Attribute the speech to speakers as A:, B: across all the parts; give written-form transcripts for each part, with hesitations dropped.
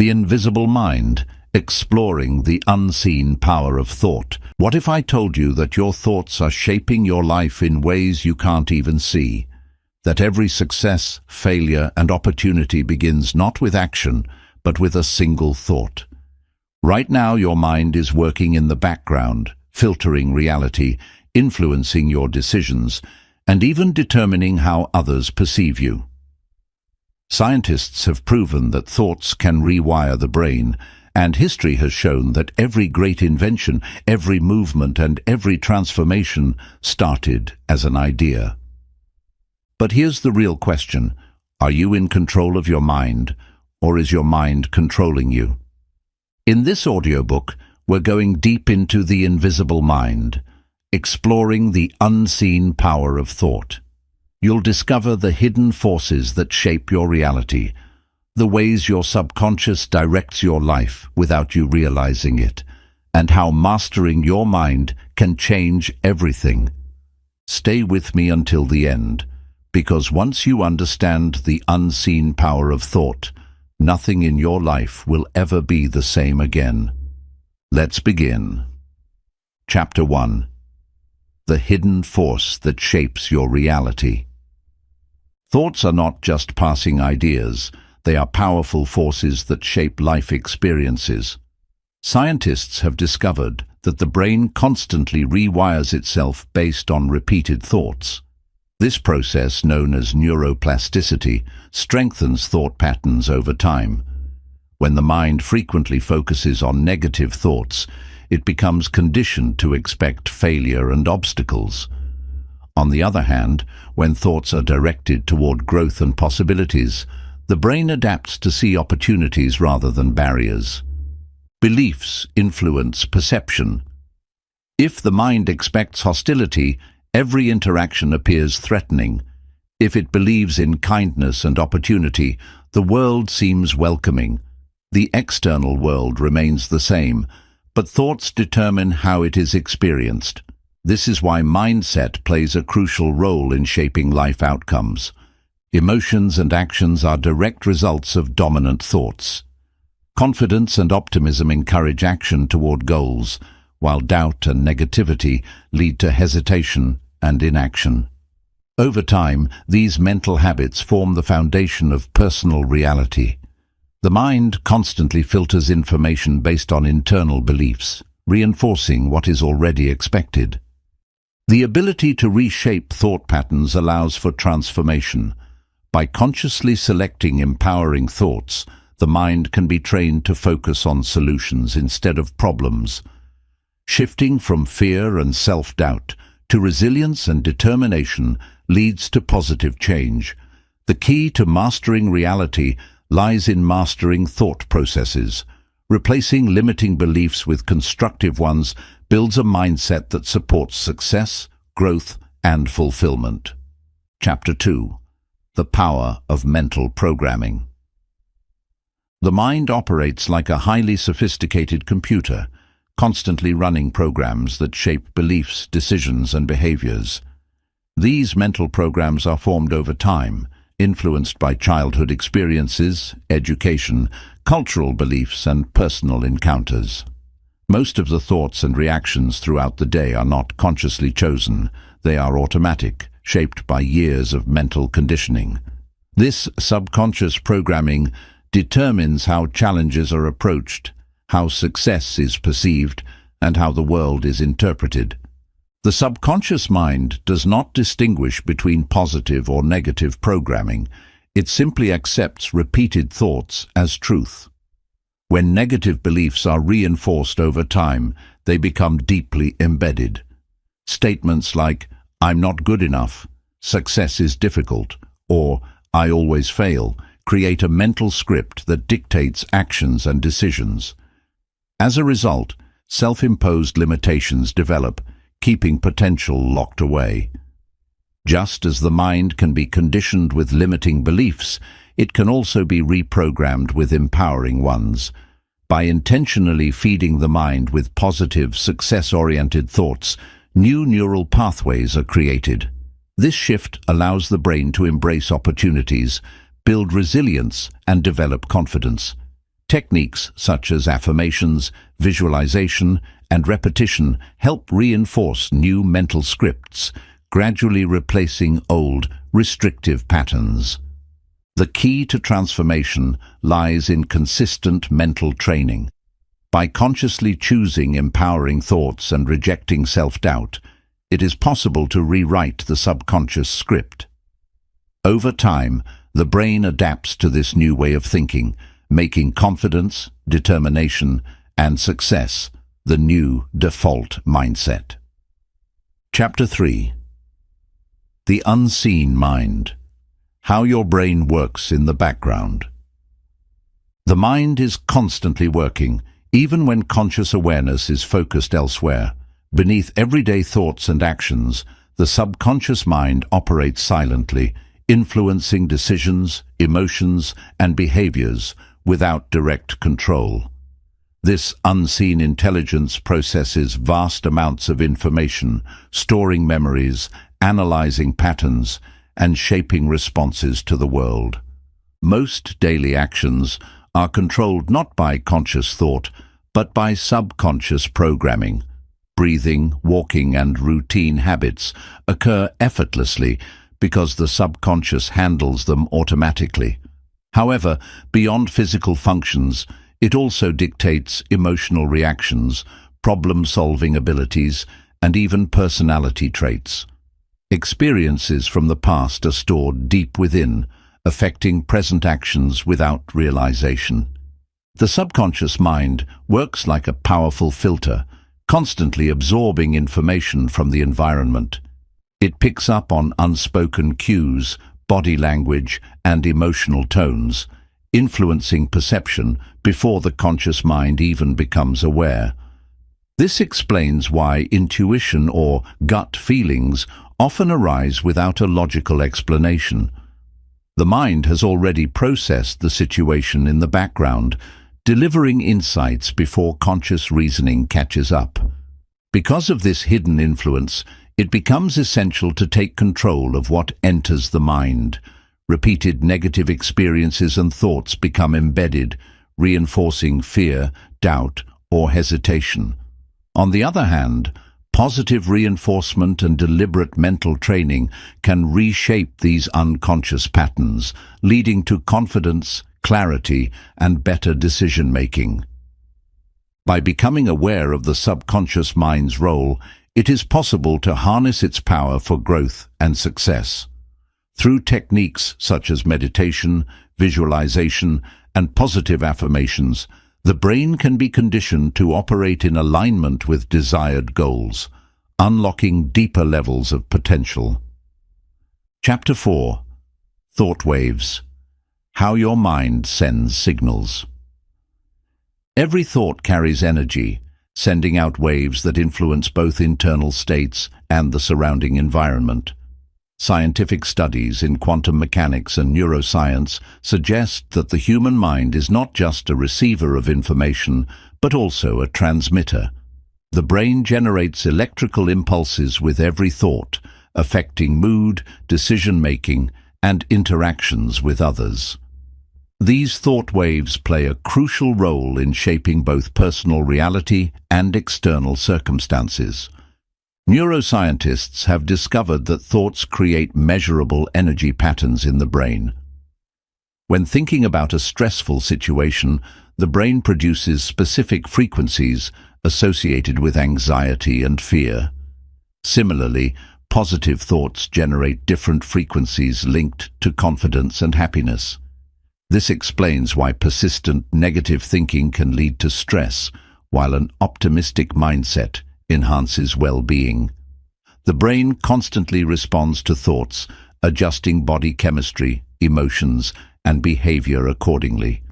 A: The Invisible Mind, exploring the unseen power of thought. What if I told you that your thoughts are shaping your life in ways you can't even see? That every success, failure, and opportunity begins not with action, but with a single thought. Right now, your mind is working in the background, filtering reality, influencing your decisions, and even determining how others perceive you. Scientists have proven that thoughts can rewire the brain, and history has shown that every great invention, every movement, and every transformation started as an idea. But here's the real question. Are you in control of your mind, or is your mind controlling you? In this audiobook, we're going deep into the invisible mind, exploring the unseen power of thought. You'll discover the hidden forces that shape your reality, the ways your subconscious directs your life without you realizing it, and how mastering your mind can change everything. Stay with me until the end, because once you understand the unseen power of thought, nothing in your life will ever be the same again. Let's begin. Chapter 1. The Hidden Force That Shapes Your Reality. Thoughts are not just passing ideas, they are powerful forces that shape life experiences. Scientists have discovered that the brain constantly rewires itself based on repeated thoughts. This process, known as neuroplasticity, strengthens thought patterns over time. When the mind frequently focuses on negative thoughts, it becomes conditioned to expect failure and obstacles. On the other hand, when thoughts are directed toward growth and possibilities, the brain adapts to see opportunities rather than barriers. Beliefs influence perception. If the mind expects hostility, every interaction appears threatening. If it believes in kindness and opportunity, the world seems welcoming. The external world remains the same, but thoughts determine how it is experienced. This is why mindset plays a crucial role in shaping life outcomes. Emotions and actions are direct results of dominant thoughts. Confidence and optimism encourage action toward goals, while doubt and negativity lead to hesitation and inaction. Over time, these mental habits form the foundation of personal reality. The mind constantly filters information based on internal beliefs, reinforcing what is already expected. The ability to reshape thought patterns allows for transformation. By consciously selecting empowering thoughts, the mind can be trained to focus on solutions instead of problems. Shifting from fear and self-doubt to resilience and determination leads to positive change. The key to mastering reality lies in mastering thought processes. Replacing limiting beliefs with constructive ones builds a mindset that supports success, growth, and fulfillment. Chapter 2. The Power of Mental Programming. The mind operates like a highly sophisticated computer, constantly running programs that shape beliefs, decisions, and behaviors. These mental programs are formed over time, influenced by childhood experiences, education, cultural beliefs, and personal encounters. Most of the thoughts and reactions throughout the day are not consciously chosen. They are automatic, shaped by years of mental conditioning. This subconscious programming determines how challenges are approached, how success is perceived, and how the world is interpreted. The subconscious mind does not distinguish between positive or negative programming. It simply accepts repeated thoughts as truth. When negative beliefs are reinforced over time, they become deeply embedded. Statements like, "I'm not good enough," "success is difficult," or "I always fail," create a mental script that dictates actions and decisions. As a result, self-imposed limitations develop, keeping potential locked away. Just as the mind can be conditioned with limiting beliefs, it can also be reprogrammed with empowering ones. By intentionally feeding the mind with positive, success-oriented thoughts, new neural pathways are created. This shift allows the brain to embrace opportunities, build resilience, and develop confidence. Techniques such as affirmations, visualization, and repetition help reinforce new mental scripts, gradually replacing old, restrictive patterns. The key to transformation lies in consistent mental training. By consciously choosing empowering thoughts and rejecting self-doubt, it is possible to rewrite the subconscious script. Over time, the brain adapts to this new way of thinking, making confidence, determination, and success the new default mindset. Chapter 3. The Unseen Mind. How your brain works in the background. The mind is constantly working, even when conscious awareness is focused elsewhere. Beneath everyday thoughts and actions, the subconscious mind operates silently, influencing decisions, emotions, and behaviors without direct control. This unseen intelligence processes vast amounts of information, storing memories, analyzing patterns, and shaping responses to the world. Most daily actions are controlled not by conscious thought, but by subconscious programming. Breathing, walking, and routine habits occur effortlessly because the subconscious handles them automatically. However, beyond physical functions, it also dictates emotional reactions, problem-solving abilities, and even personality traits. Experiences from the past are stored deep within, affecting present actions without realization. The subconscious mind works like a powerful filter, constantly absorbing information from the environment. It picks up on unspoken cues, body language, and emotional tones, influencing perception before the conscious mind even becomes aware. This explains why intuition or gut feelings often arise without a logical explanation. The mind has already processed the situation in the background, delivering insights before conscious reasoning catches up. Because of this hidden influence, it becomes essential to take control of what enters the mind. Repeated negative experiences and thoughts become embedded, reinforcing fear, doubt, or hesitation. On the other hand, positive reinforcement and deliberate mental training can reshape these unconscious patterns, leading to confidence, clarity, and better decision-making. By becoming aware of the subconscious mind's role, it is possible to harness its power for growth and success. Through techniques such as meditation, visualization, and positive affirmations, the brain can be conditioned to operate in alignment with desired goals, unlocking deeper levels of potential. Chapter 4. Thought Waves. How your mind sends signals. Every thought carries energy, sending out waves that influence both internal states and the surrounding environment. Scientific studies in quantum mechanics and neuroscience suggest that the human mind is not just a receiver of information, but also a transmitter. The brain generates electrical impulses with every thought, affecting mood, decision-making, and interactions with others. These thought waves play a crucial role in shaping both personal reality and external circumstances. Neuroscientists have discovered that thoughts create measurable energy patterns in the brain. When thinking about a stressful situation, the brain produces specific frequencies associated with anxiety and fear. Similarly, positive thoughts generate different frequencies linked to confidence and happiness. This explains why persistent negative thinking can lead to stress, while an optimistic mindset enhances well-being. The brain constantly responds to thoughts, adjusting body chemistry, emotions, and behavior accordingly.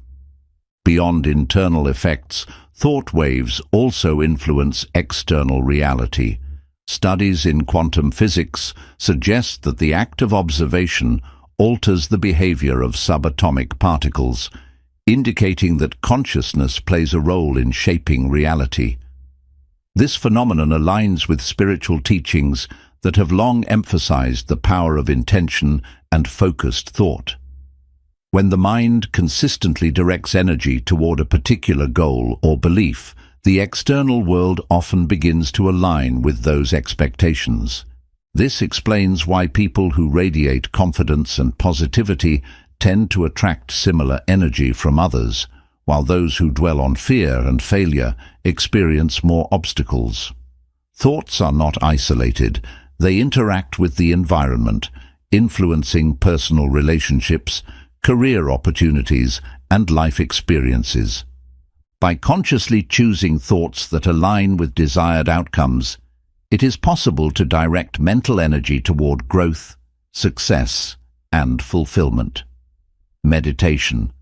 A: Beyond internal effects, thought waves also influence external reality. Studies in quantum physics suggest that the act of observation alters the behavior of subatomic particles, indicating that consciousness plays a role in shaping reality. This phenomenon aligns with spiritual teachings that have long emphasized the power of intention and focused thought. When the mind consistently directs energy toward a particular goal or belief, the external world often begins to align with those expectations. This explains why people who radiate confidence and positivity tend to attract similar energy from others, while those who dwell on fear and failure experience more obstacles. Thoughts are not isolated. They interact with the environment, influencing personal relationships, career opportunities, and life experiences. By consciously choosing thoughts that align with desired outcomes, it is possible to direct mental energy toward growth, success, and fulfillment. Meditation,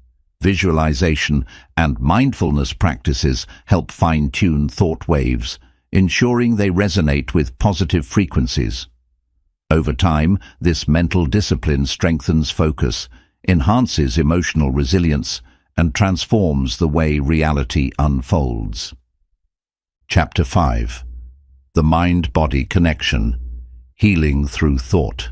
A: visualization, and mindfulness practices help fine-tune thought waves, ensuring they resonate with positive frequencies. Over time, this mental discipline strengthens focus, enhances emotional resilience, and transforms the way reality unfolds. Chapter 5. The Mind-Body Connection. Healing Through Thought.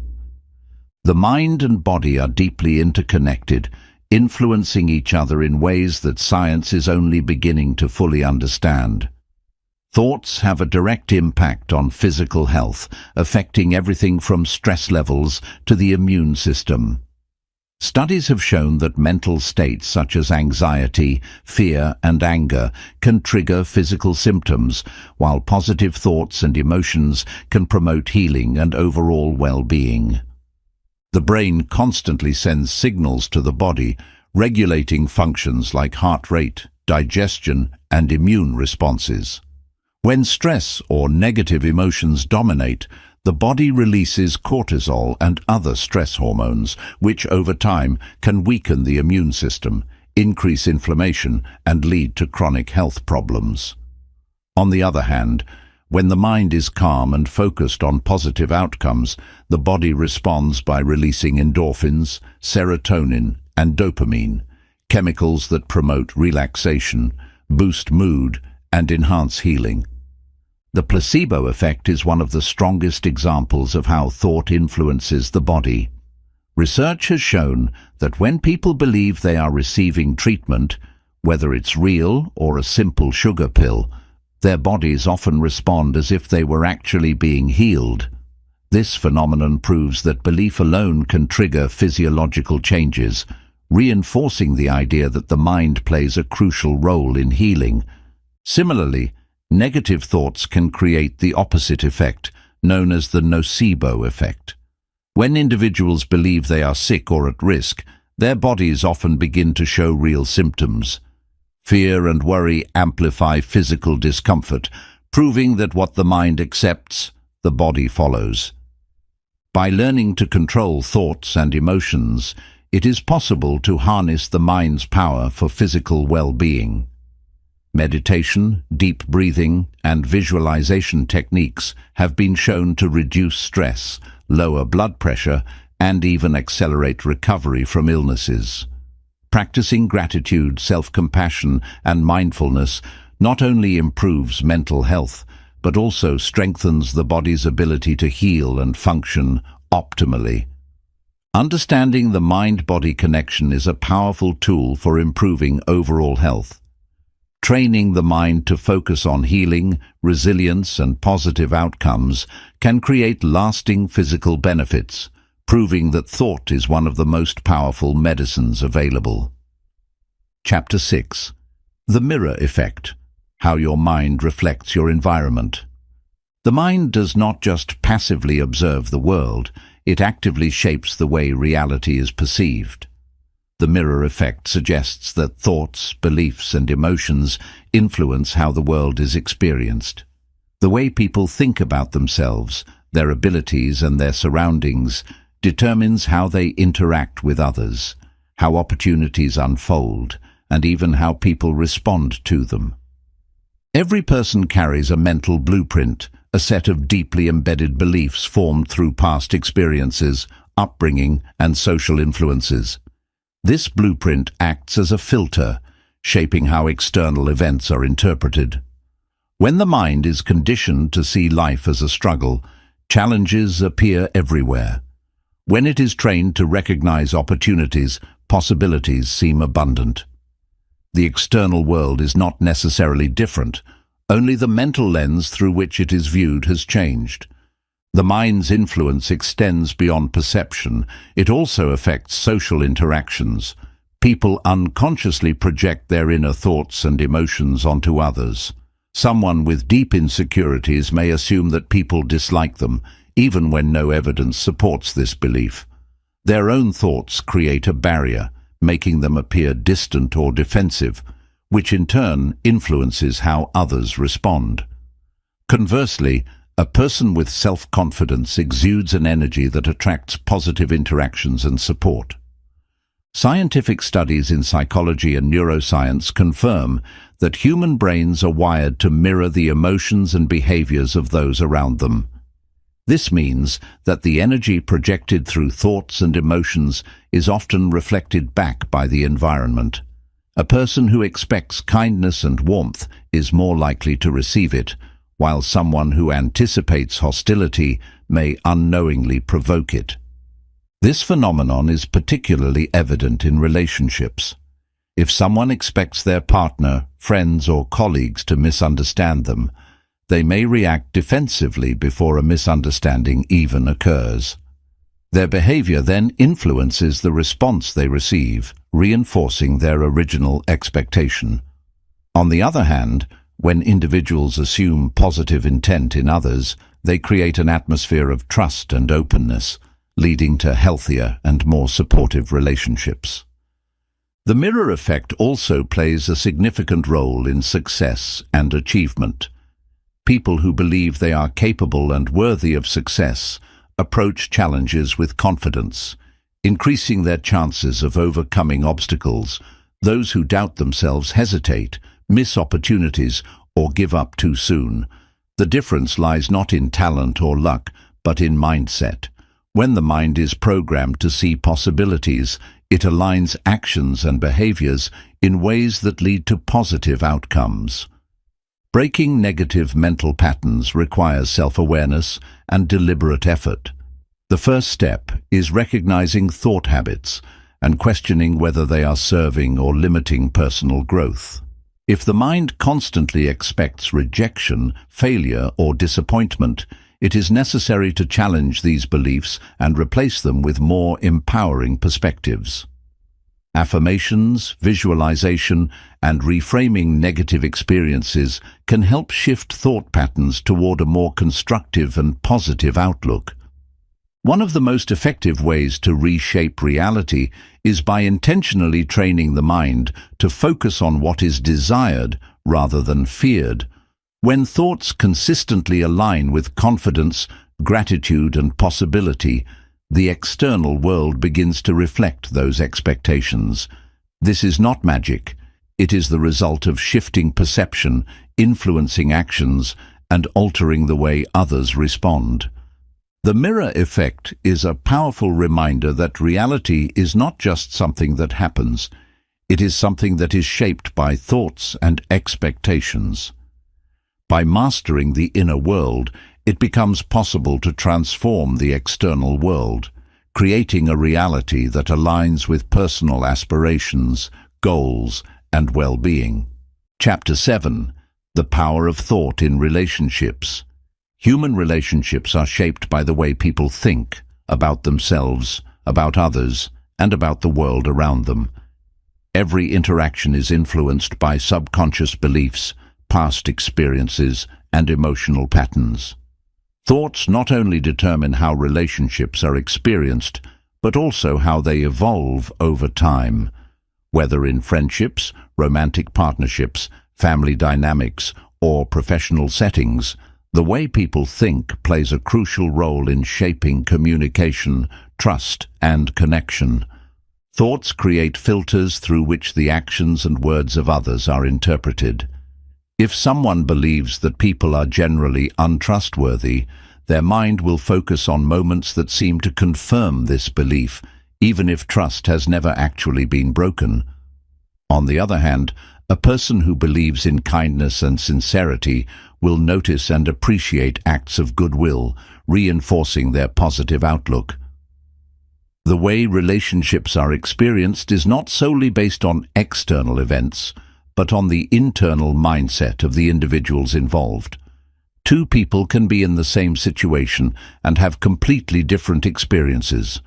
A: The mind and body are deeply interconnected, influencing each other in ways that science is only beginning to fully understand. Thoughts have a direct impact on physical health, affecting everything from stress levels to the immune system. Studies have shown that mental states such as anxiety, fear, and anger can trigger physical symptoms, while positive thoughts and emotions can promote healing and overall well-being. The brain constantly sends signals to the body, regulating functions like heart rate, digestion, and immune responses. When stress or negative emotions dominate, the body releases cortisol and other stress hormones, which over time can weaken the immune system, increase inflammation, and lead to chronic health problems. On the other hand, when the mind is calm and focused on positive outcomes, the body responds by releasing endorphins, serotonin, and dopamine, chemicals that promote relaxation, boost mood, and enhance healing. The placebo effect is one of the strongest examples of how thought influences the body. Research has shown that when people believe they are receiving treatment, whether it's real or a simple sugar pill, their bodies often respond as if they were actually being healed. This phenomenon proves that belief alone can trigger physiological changes, reinforcing the idea that the mind plays a crucial role in healing. Similarly, negative thoughts can create the opposite effect, known as the nocebo effect. When individuals believe they are sick or at risk, their bodies often begin to show real symptoms. Fear and worry amplify physical discomfort, proving that what the mind accepts, the body follows. By learning to control thoughts and emotions, it is possible to harness the mind's power for physical well-being. Meditation, deep breathing, and visualization techniques have been shown to reduce stress, lower blood pressure, and even accelerate recovery from illnesses. Practicing gratitude, self-compassion, and mindfulness not only improves mental health, but also strengthens the body's ability to heal and function optimally. Understanding the mind-body connection is a powerful tool for improving overall health. Training the mind to focus on healing, resilience, and positive outcomes can create lasting physical benefits, proving that thought is one of the most powerful medicines available. Chapter 6. The Mirror Effect. How your mind reflects your environment. The mind does not just passively observe the world, it actively shapes the way reality is perceived. The mirror effect suggests that thoughts, beliefs, and emotions influence how the world is experienced. The way people think about themselves, their abilities, and their surroundings determines how they interact with others, how opportunities unfold, and even how people respond to them. Every person carries a mental blueprint, a set of deeply embedded beliefs formed through past experiences, upbringing, and social influences. This blueprint acts as a filter, shaping how external events are interpreted. When the mind is conditioned to see life as a struggle, challenges appear everywhere. When it is trained to recognize opportunities, possibilities seem abundant. The external world is not necessarily different, only the mental lens through which it is viewed has changed. The mind's influence extends beyond perception. It also affects social interactions. People unconsciously project their inner thoughts and emotions onto others. Someone with deep insecurities may assume that people dislike them, even when no evidence supports this belief. Their own thoughts create a barrier, making them appear distant or defensive, which in turn influences how others respond. Conversely, a person with self-confidence exudes an energy that attracts positive interactions and support. Scientific studies in psychology and neuroscience confirm that human brains are wired to mirror the emotions and behaviors of those around them. This means that the energy projected through thoughts and emotions is often reflected back by the environment. A person who expects kindness and warmth is more likely to receive it, while someone who anticipates hostility may unknowingly provoke it. This phenomenon is particularly evident in relationships. If someone expects their partner, friends, or colleagues to misunderstand them, they may react defensively before a misunderstanding even occurs. Their behavior then influences the response they receive, reinforcing their original expectation. On the other hand, when individuals assume positive intent in others, they create an atmosphere of trust and openness, leading to healthier and more supportive relationships. The mirror effect also plays a significant role in success and achievement. People who believe they are capable and worthy of success approach challenges with confidence, increasing their chances of overcoming obstacles. Those who doubt themselves hesitate, miss opportunities, or give up too soon. The difference lies not in talent or luck, but in mindset. When the mind is programmed to see possibilities, it aligns actions and behaviors in ways that lead to positive outcomes. Breaking negative mental patterns requires self-awareness and deliberate effort. The first step is recognizing thought habits and questioning whether they are serving or limiting personal growth. If the mind constantly expects rejection, failure, or disappointment, it is necessary to challenge these beliefs and replace them with more empowering perspectives. Affirmations, visualization, and reframing negative experiences can help shift thought patterns toward a more constructive and positive outlook. One of the most effective ways to reshape reality is by intentionally training the mind to focus on what is desired rather than feared. When thoughts consistently align with confidence, gratitude, and possibility, the external world begins to reflect those expectations. This is not magic. It is the result of shifting perception, influencing actions, and altering the way others respond. The mirror effect is a powerful reminder that reality is not just something that happens. It is something that is shaped by thoughts and expectations. By mastering the inner world, it becomes possible to transform the external world, creating a reality that aligns with personal aspirations, goals, and well-being. Chapter 7. The Power of Thought in Relationships. Human relationships are shaped by the way people think about themselves, about others, and about the world around them. Every interaction is influenced by subconscious beliefs, past experiences, and emotional patterns. Thoughts not only determine how relationships are experienced, but also how they evolve over time. Whether in friendships, romantic partnerships, family dynamics, or professional settings, the way people think plays a crucial role in shaping communication, trust, and connection. Thoughts create filters through which the actions and words of others are interpreted. If someone believes that people are generally untrustworthy, their mind will focus on moments that seem to confirm this belief, even if trust has never actually been broken. On the other hand, a person who believes in kindness and sincerity will notice and appreciate acts of goodwill, reinforcing their positive outlook. The way relationships are experienced is not solely based on external events, but on the internal mindset of the individuals involved. Two people can be in the same situation and have completely different experiences.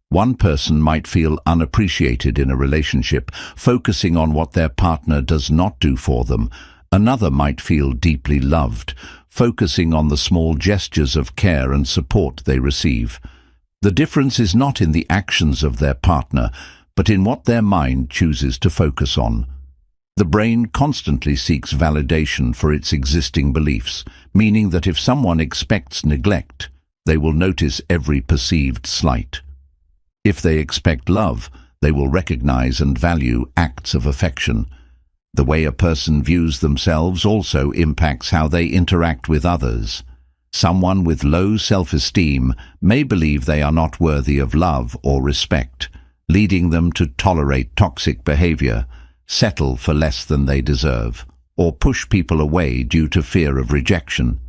A: One person might feel unappreciated in a relationship, focusing on what their partner does not do for them. Another might feel deeply loved, focusing on the small gestures of care and support they receive. The difference is not in the actions of their partner, but in what their mind chooses to focus on. The brain constantly seeks validation for its existing beliefs, meaning that if someone expects neglect, they will notice every perceived slight. If they expect love, they will recognize and value acts of affection. The way a person views themselves also impacts how they interact with others. Someone with low self-esteem may believe they are not worthy of love or respect, leading them to tolerate toxic behavior, settle for less than they deserve, or push people away due to fear of rejection.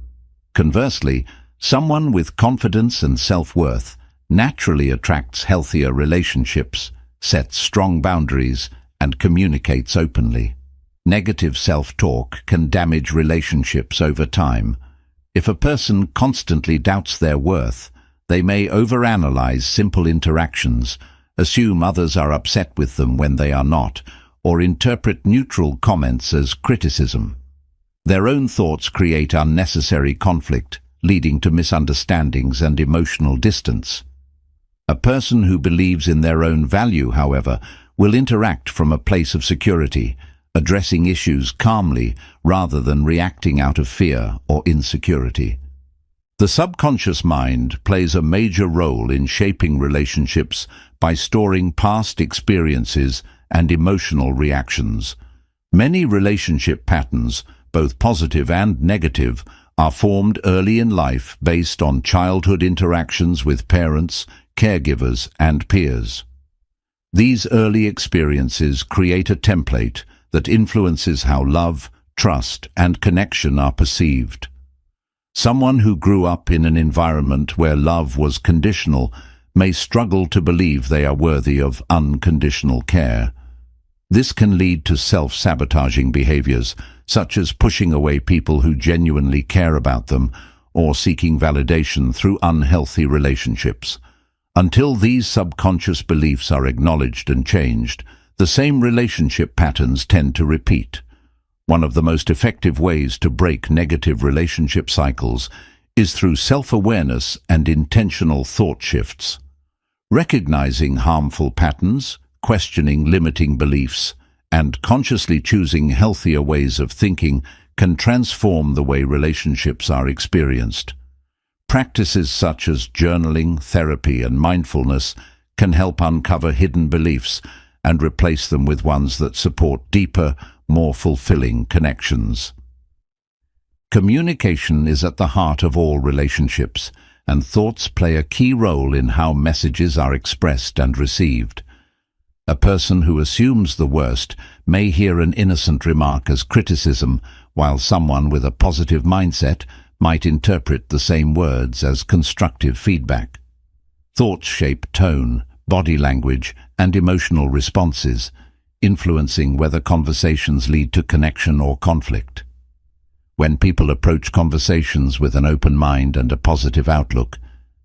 A: Conversely, someone with confidence and self-worth naturally attracts healthier relationships, sets strong boundaries, and communicates openly. Negative self-talk can damage relationships over time. If a person constantly doubts their worth, they may overanalyze simple interactions, assume others are upset with them when they are not, or interpret neutral comments as criticism. Their own thoughts create unnecessary conflict, leading to misunderstandings and emotional distance. A person who believes in their own value, however, will interact from a place of security, addressing issues calmly rather than reacting out of fear or insecurity. The subconscious mind plays a major role in shaping relationships by storing past experiences and emotional reactions. Many relationship patterns, both positive and negative, are formed early in life based on childhood interactions with parents, caregivers, and peers. These early experiences create a template that influences how love, trust, and connection are perceived. Someone who grew up in an environment where love was conditional may struggle to believe they are worthy of unconditional care. This can lead to self-sabotaging behaviors, such as pushing away people who genuinely care about them or seeking validation through unhealthy relationships. Until these subconscious beliefs are acknowledged and changed, the same relationship patterns tend to repeat. One of the most effective ways to break negative relationship cycles is through self-awareness and intentional thought shifts. Recognizing harmful patterns, questioning limiting beliefs, and consciously choosing healthier ways of thinking can transform the way relationships are experienced. Practices such as journaling, therapy, and mindfulness can help uncover hidden beliefs and replace them with ones that support deeper, more fulfilling connections. Communication is at the heart of all relationships, and thoughts play a key role in how messages are expressed and received. A person who assumes the worst may hear an innocent remark as criticism, while someone with a positive mindset might interpret the same words as constructive feedback. Thoughts shape tone, body language, and emotional responses, influencing whether conversations lead to connection or conflict. When people approach conversations with an open mind and a positive outlook,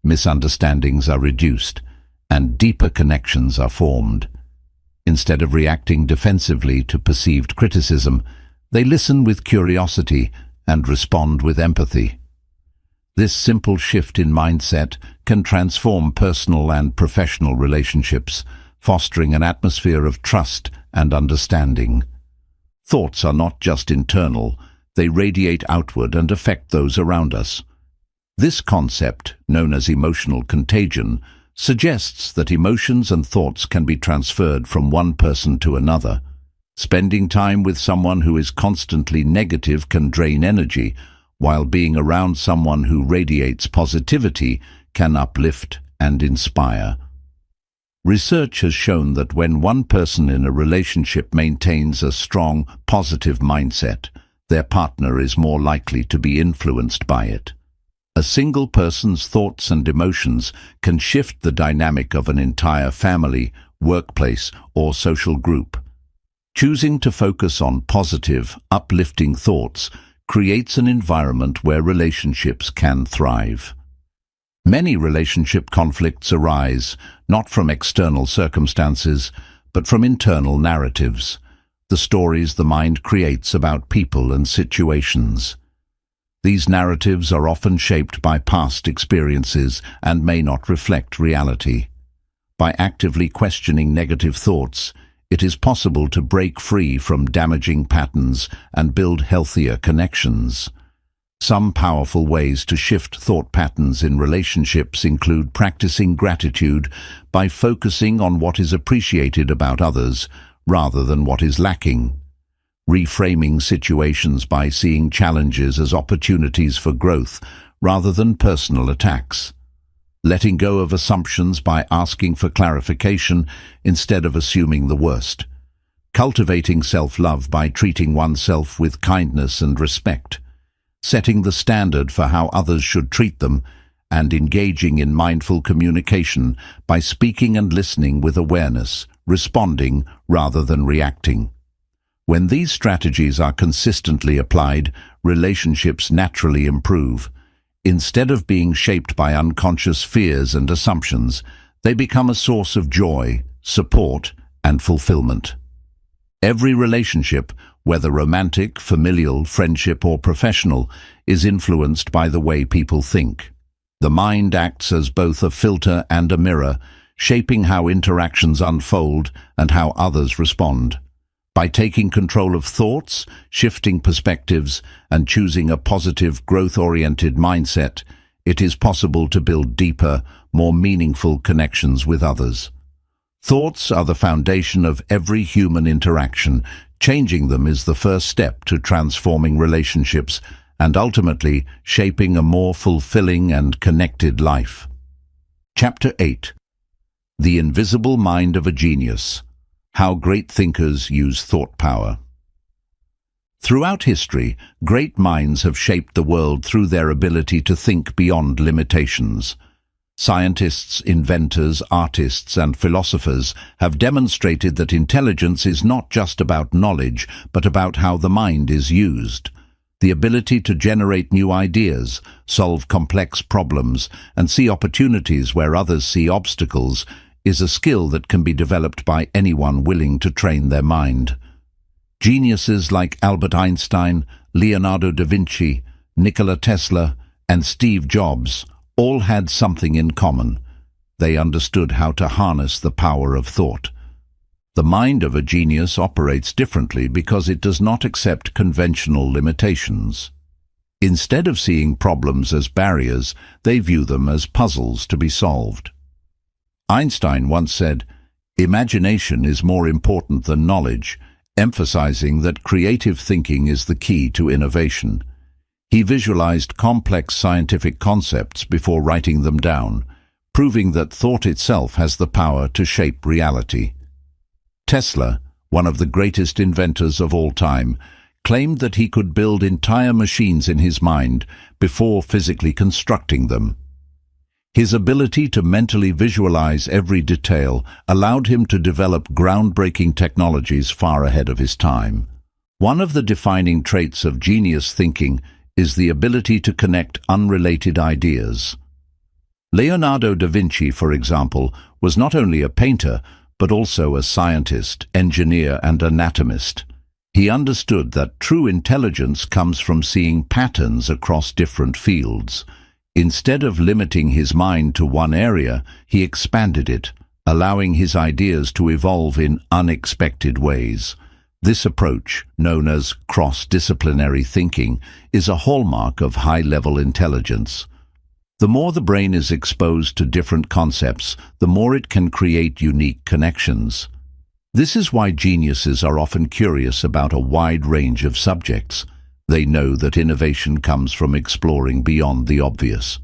A: misunderstandings are reduced and deeper connections are formed. Instead of reacting defensively to perceived criticism, they listen with curiosity and respond with empathy. This simple shift in mindset can transform personal and professional relationships, fostering an atmosphere of trust and understanding. Thoughts are not just internal, they radiate outward and affect those around us. This concept, known as emotional contagion, suggests that emotions and thoughts can be transferred from one person to another. Spending time with someone who is constantly negative can drain energy, while being around someone who radiates positivity can uplift and inspire. Research has shown that when one person in a relationship maintains a strong, positive mindset, their partner is more likely to be influenced by it. A single person's thoughts and emotions can shift the dynamic of an entire family, workplace, or social group. Choosing to focus on positive, uplifting thoughts creates an environment where relationships can thrive. Many relationship conflicts arise not from external circumstances, but from internal narratives, the stories the mind creates about people and situations. These narratives are often shaped by past experiences and may not reflect reality. By actively questioning negative thoughts, it is possible to break free from damaging patterns and build healthier connections. Some powerful ways to shift thought patterns in relationships include practicing gratitude by focusing on what is appreciated about others rather than what is lacking, reframing situations by seeing challenges as opportunities for growth rather than personal attacks, letting go of assumptions by asking for clarification instead of assuming the worst, cultivating self-love by treating oneself with kindness and respect, setting the standard for how others should treat them, and engaging in mindful communication by speaking and listening with awareness, responding rather than reacting. When these strategies are consistently applied, relationships naturally improve. Instead of being shaped by unconscious fears and assumptions, they become a source of joy, support, and fulfillment. Every relationship, whether romantic, familial, friendship, or professional, is influenced by the way people think. The mind acts as both a filter and a mirror, shaping how interactions unfold and how others respond. By taking control of thoughts, shifting perspectives, and choosing a positive, growth-oriented mindset, it is possible to build deeper, more meaningful connections with others. Thoughts are the foundation of every human interaction. Changing them is the first step to transforming relationships and ultimately shaping a more fulfilling and connected life. Chapter 8. The Invisible Mind of a Genius. How Great Thinkers Use Thought Power. Throughout history, great minds have shaped the world through their ability to think beyond limitations. Scientists, inventors, artists, and philosophers have demonstrated that intelligence is not just about knowledge, but about how the mind is used. The ability to generate new ideas, solve complex problems, and see opportunities where others see obstacles is a skill that can be developed by anyone willing to train their mind. Geniuses like Albert Einstein, Leonardo da Vinci, Nikola Tesla, and Steve Jobs all had something in common. They understood how to harness the power of thought. The mind of a genius operates differently because it does not accept conventional limitations. Instead of seeing problems as barriers, they view them as puzzles to be solved. Einstein once said, "Imagination is more important than knowledge," emphasizing that creative thinking is the key to innovation. He visualized complex scientific concepts before writing them down, proving that thought itself has the power to shape reality. Tesla, one of the greatest inventors of all time, claimed that he could build entire machines in his mind before physically constructing them. His ability to mentally visualize every detail allowed him to develop groundbreaking technologies far ahead of his time. One of the defining traits of genius thinking is the ability to connect unrelated ideas. Leonardo da Vinci, for example, was not only a painter, but also a scientist, engineer, and anatomist. He understood that true intelligence comes from seeing patterns across different fields. Instead of limiting his mind to one area, he expanded it, allowing his ideas to evolve in unexpected ways. This approach, known as cross-disciplinary thinking, is a hallmark of high-level intelligence. The more the brain is exposed to different concepts, the more it can create unique connections. This is why geniuses are often curious about a wide range of subjects. They know that innovation comes from exploring beyond the obvious.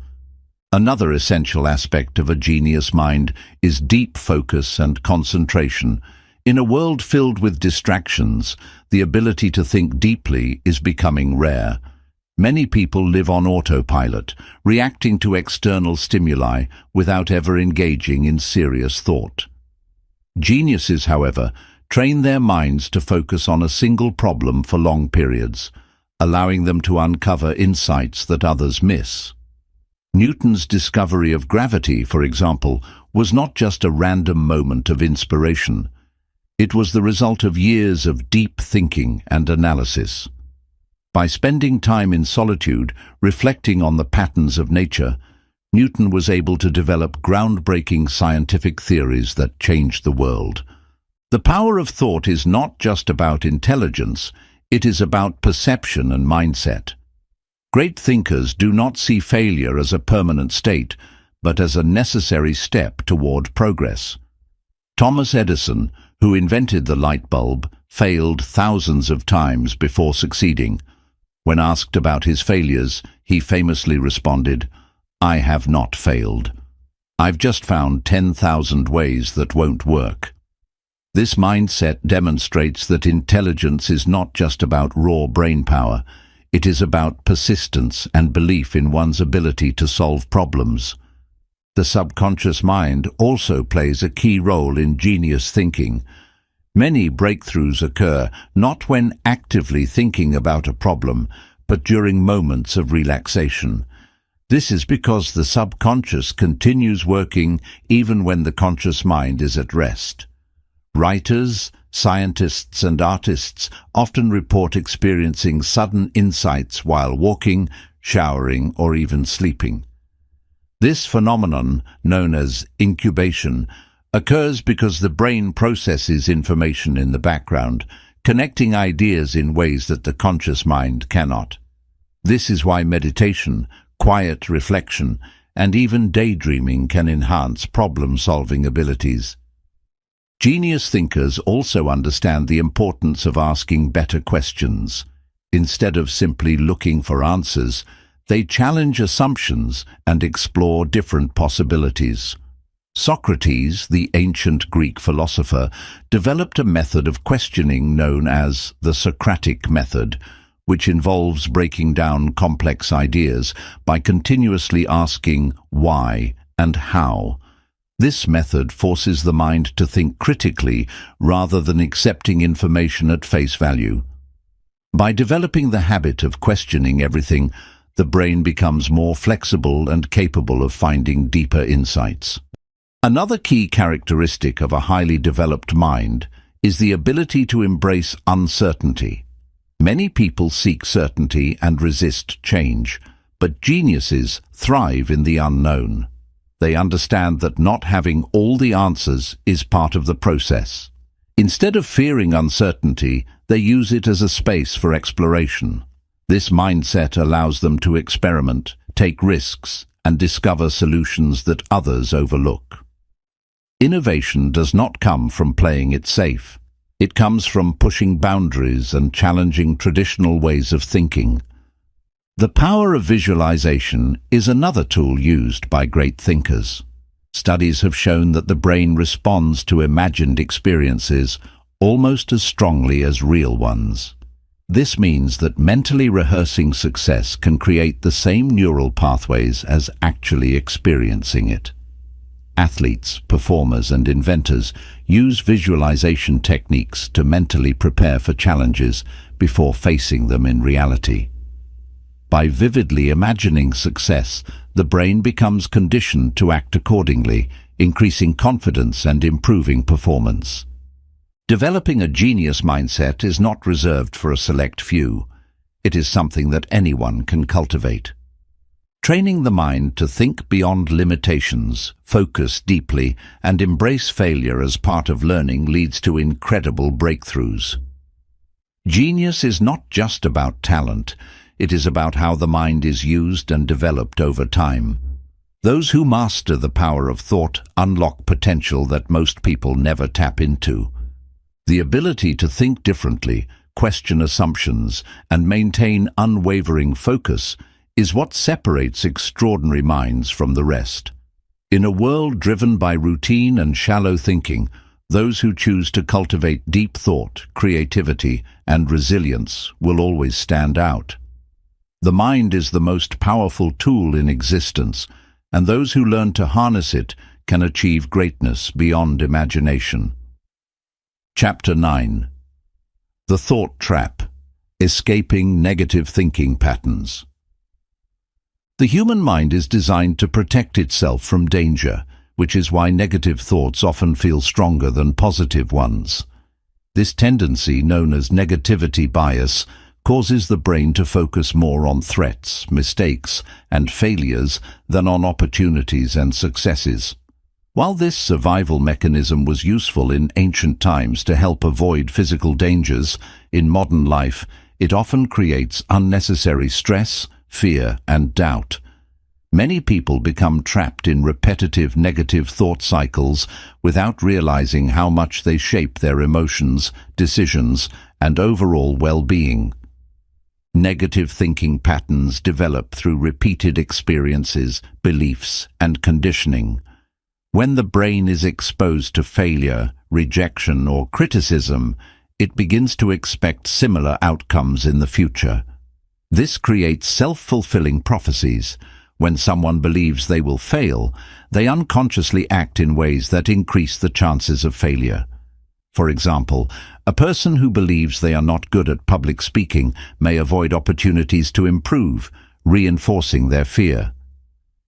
A: Another essential aspect of a genius mind is deep focus and concentration. In a world filled with distractions, the ability to think deeply is becoming rare. Many people live on autopilot, reacting to external stimuli without ever engaging in serious thought. Geniuses, however, train their minds to focus on a single problem for long periods, allowing them to uncover insights that others miss. Newton's discovery of gravity, for example, was not just a random moment of inspiration. It was the result of years of deep thinking and analysis. By spending time in solitude, reflecting on the patterns of nature, Newton was able to develop groundbreaking scientific theories that changed the world. The power of thought is not just about intelligence, it is about perception and mindset. Great thinkers do not see failure as a permanent state, but as a necessary step toward progress. Thomas Edison, who invented the light bulb, failed thousands of times before succeeding. When asked about his failures, he famously responded, "I have not failed. I've just found 10,000 ways that won't work." This mindset demonstrates that intelligence is not just about raw brain power. It is about persistence and belief in one's ability to solve problems. The subconscious mind also plays a key role in genius thinking. Many breakthroughs occur not when actively thinking about a problem, but during moments of relaxation. This is because the subconscious continues working even when the conscious mind is at rest. Writers, scientists, and artists often report experiencing sudden insights while walking, showering, or even sleeping. This phenomenon, known as incubation, occurs because the brain processes information in the background, connecting ideas in ways that the conscious mind cannot. This is why meditation, quiet reflection, and even daydreaming can enhance problem-solving abilities. Genius thinkers also understand the importance of asking better questions. Instead of simply looking for answers, they challenge assumptions and explore different possibilities. Socrates, the ancient Greek philosopher, developed a method of questioning known as the Socratic method, which involves breaking down complex ideas by continuously asking why and how. This method forces the mind to think critically rather than accepting information at face value. By developing the habit of questioning everything, the brain becomes more flexible and capable of finding deeper insights. Another key characteristic of a highly developed mind is the ability to embrace uncertainty. Many people seek certainty and resist change, but geniuses thrive in the unknown. They understand that not having all the answers is part of the process. Instead of fearing uncertainty, they use it as a space for exploration. This mindset allows them to experiment, take risks, and discover solutions that others overlook. Innovation does not come from playing it safe. It comes from pushing boundaries and challenging traditional ways of thinking. The power of visualization is another tool used by great thinkers. Studies have shown that the brain responds to imagined experiences almost as strongly as real ones. This means that mentally rehearsing success can create the same neural pathways as actually experiencing it. Athletes, performers, and inventors use visualization techniques to mentally prepare for challenges before facing them in reality. By vividly imagining success, the brain becomes conditioned to act accordingly, increasing confidence and improving performance. Developing a genius mindset is not reserved for a select few. It is something that anyone can cultivate. Training the mind to think beyond limitations, focus deeply, and embrace failure as part of learning leads to incredible breakthroughs. Genius is not just about talent. It is about how the mind is used and developed over time. Those who master the power of thought unlock potential that most people never tap into. The ability to think differently, question assumptions, and maintain unwavering focus is what separates extraordinary minds from the rest. In a world driven by routine and shallow thinking, those who choose to cultivate deep thought, creativity, and resilience will always stand out. The mind is the most powerful tool in existence, and those who learn to harness it can achieve greatness beyond imagination. Chapter 9. The Thought Trap: Escaping Negative Thinking Patterns. The human mind is designed to protect itself from danger, which is why negative thoughts often feel stronger than positive ones. This tendency, known as negativity bias, causes the brain to focus more on threats, mistakes, and failures than on opportunities and successes. While this survival mechanism was useful in ancient times to help avoid physical dangers, in modern life it often creates unnecessary stress, fear, and doubt. Many people become trapped in repetitive negative thought cycles without realizing how much they shape their emotions, decisions, and overall well-being. Negative thinking patterns develop through repeated experiences, beliefs, and conditioning. When the brain is exposed to failure, rejection, or criticism, it begins to expect similar outcomes in the future. This creates self-fulfilling prophecies. When someone believes they will fail, they unconsciously act in ways that increase the chances of failure. For example, a person who believes they are not good at public speaking may avoid opportunities to improve, reinforcing their fear.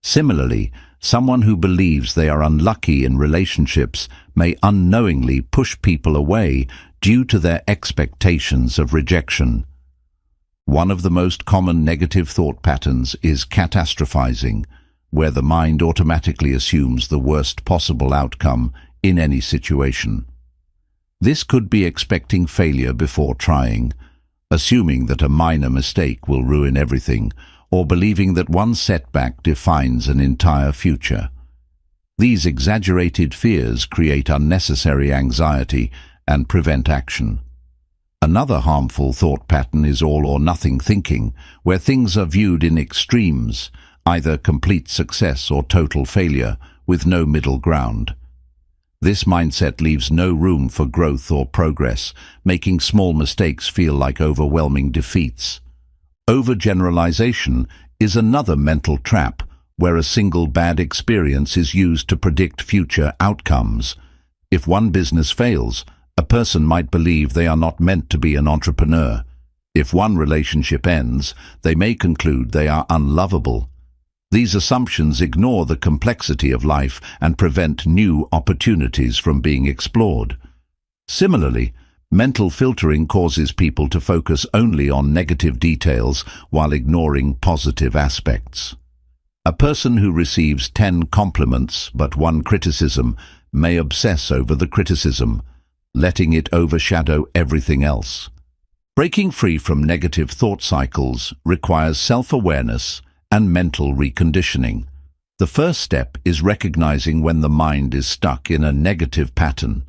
A: Similarly, someone who believes they are unlucky in relationships may unknowingly push people away due to their expectations of rejection. One of the most common negative thought patterns is catastrophizing, where the mind automatically assumes the worst possible outcome in any situation. This could be expecting failure before trying, assuming that a minor mistake will ruin everything, or believing that one setback defines an entire future. These exaggerated fears create unnecessary anxiety and prevent action. Another harmful thought pattern is all-or-nothing thinking, where things are viewed in extremes, either complete success or total failure, with no middle ground. This mindset leaves no room for growth or progress, making small mistakes feel like overwhelming defeats. Overgeneralization is another mental trap, where a single bad experience is used to predict future outcomes. If one business fails, a person might believe they are not meant to be an entrepreneur. If one relationship ends, they may conclude they are unlovable. These assumptions ignore the complexity of life and prevent new opportunities from being explored. Similarly, mental filtering causes people to focus only on negative details while ignoring positive aspects. A person who receives 10 compliments but 1 criticism may obsess over the criticism, letting it overshadow everything else. Breaking free from negative thought cycles requires self-awareness and mental reconditioning. The first step is recognizing when the mind is stuck in a negative pattern.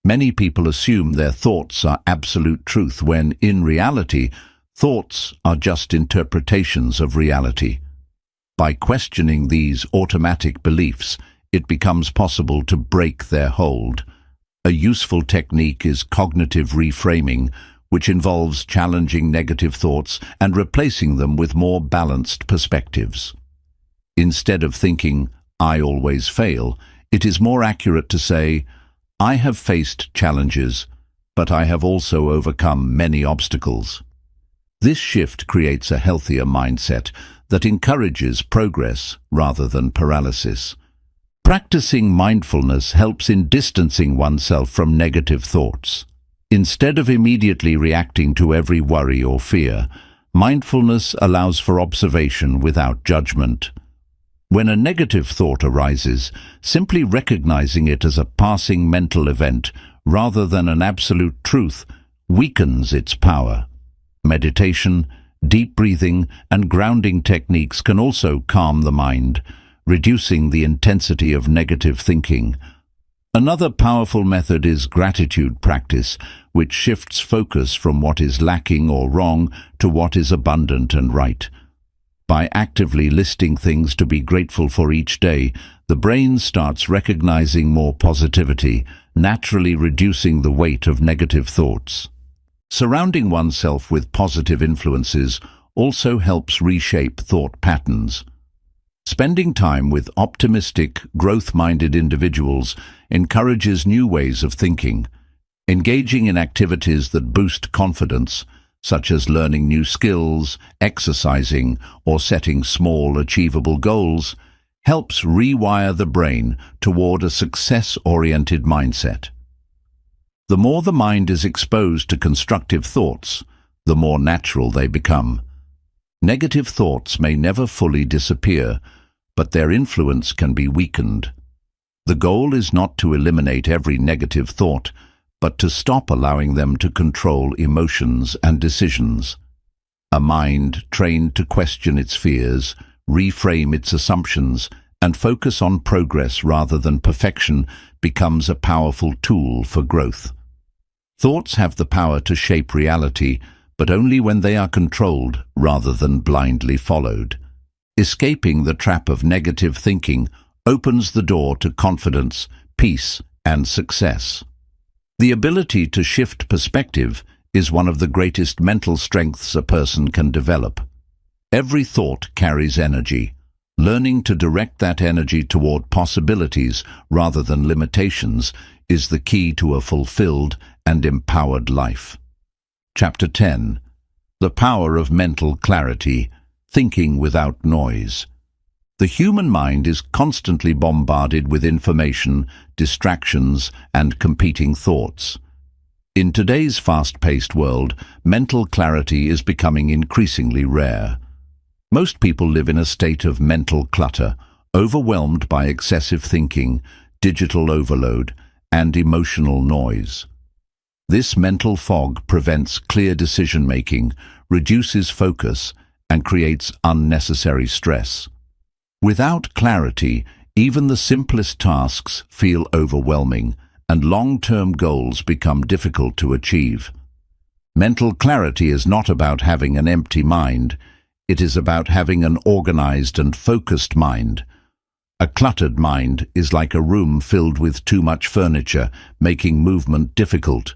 A: Many people assume their thoughts are absolute truth when, in reality, thoughts are just interpretations of reality. By questioning these automatic beliefs, it becomes possible to break their hold. A useful technique is cognitive reframing, which involves challenging negative thoughts and replacing them with more balanced perspectives. Instead of thinking, "I always fail," it is more accurate to say, "I have faced challenges, but I have also overcome many obstacles." This shift creates a healthier mindset that encourages progress rather than paralysis. Practicing mindfulness helps in distancing oneself from negative thoughts. Instead of immediately reacting to every worry or fear, mindfulness allows for observation without judgment. When a negative thought arises, simply recognizing it as a passing mental event rather than an absolute truth weakens its power. Meditation, deep breathing, and grounding techniques can also calm the mind, reducing the intensity of negative thinking. Another powerful method is gratitude practice, which shifts focus from what is lacking or wrong to what is abundant and right. By actively listing things to be grateful for each day, the brain starts recognizing more positivity, naturally reducing the weight of negative thoughts. Surrounding oneself with positive influences also helps reshape thought patterns. Spending time with optimistic, growth-minded individuals encourages new ways of thinking. Engaging in activities that boost confidence, such as learning new skills, exercising, or setting small, achievable goals, helps rewire the brain toward a success-oriented mindset. The more the mind is exposed to constructive thoughts, the more natural they become. Negative thoughts may never fully disappear, but their influence can be weakened. The goal is not to eliminate every negative thought, but to stop allowing them to control emotions and decisions. A mind trained to question its fears, reframe its assumptions, and focus on progress rather than perfection becomes a powerful tool for growth. Thoughts have the power to shape reality, but only when they are controlled rather than blindly followed. Escaping the trap of negative thinking opens the door to confidence, peace, and success. The ability to shift perspective is one of the greatest mental strengths a person can develop. Every thought carries energy. Learning to direct that energy toward possibilities rather than limitations is the key to a fulfilled and empowered life. Chapter 10. The Power of Mental Clarity, Thinking Without Noise. The human mind is constantly bombarded with information, distractions, and competing thoughts. In today's fast-paced world, mental clarity is becoming increasingly rare. Most people live in a state of mental clutter, overwhelmed by excessive thinking, digital overload, and emotional noise. This mental fog prevents clear decision-making, reduces focus, and creates unnecessary stress. Without clarity, even the simplest tasks feel overwhelming, and long-term goals become difficult to achieve. Mental clarity is not about having an empty mind. It is about having an organized and focused mind. A cluttered mind is like a room filled with too much furniture, making movement difficult.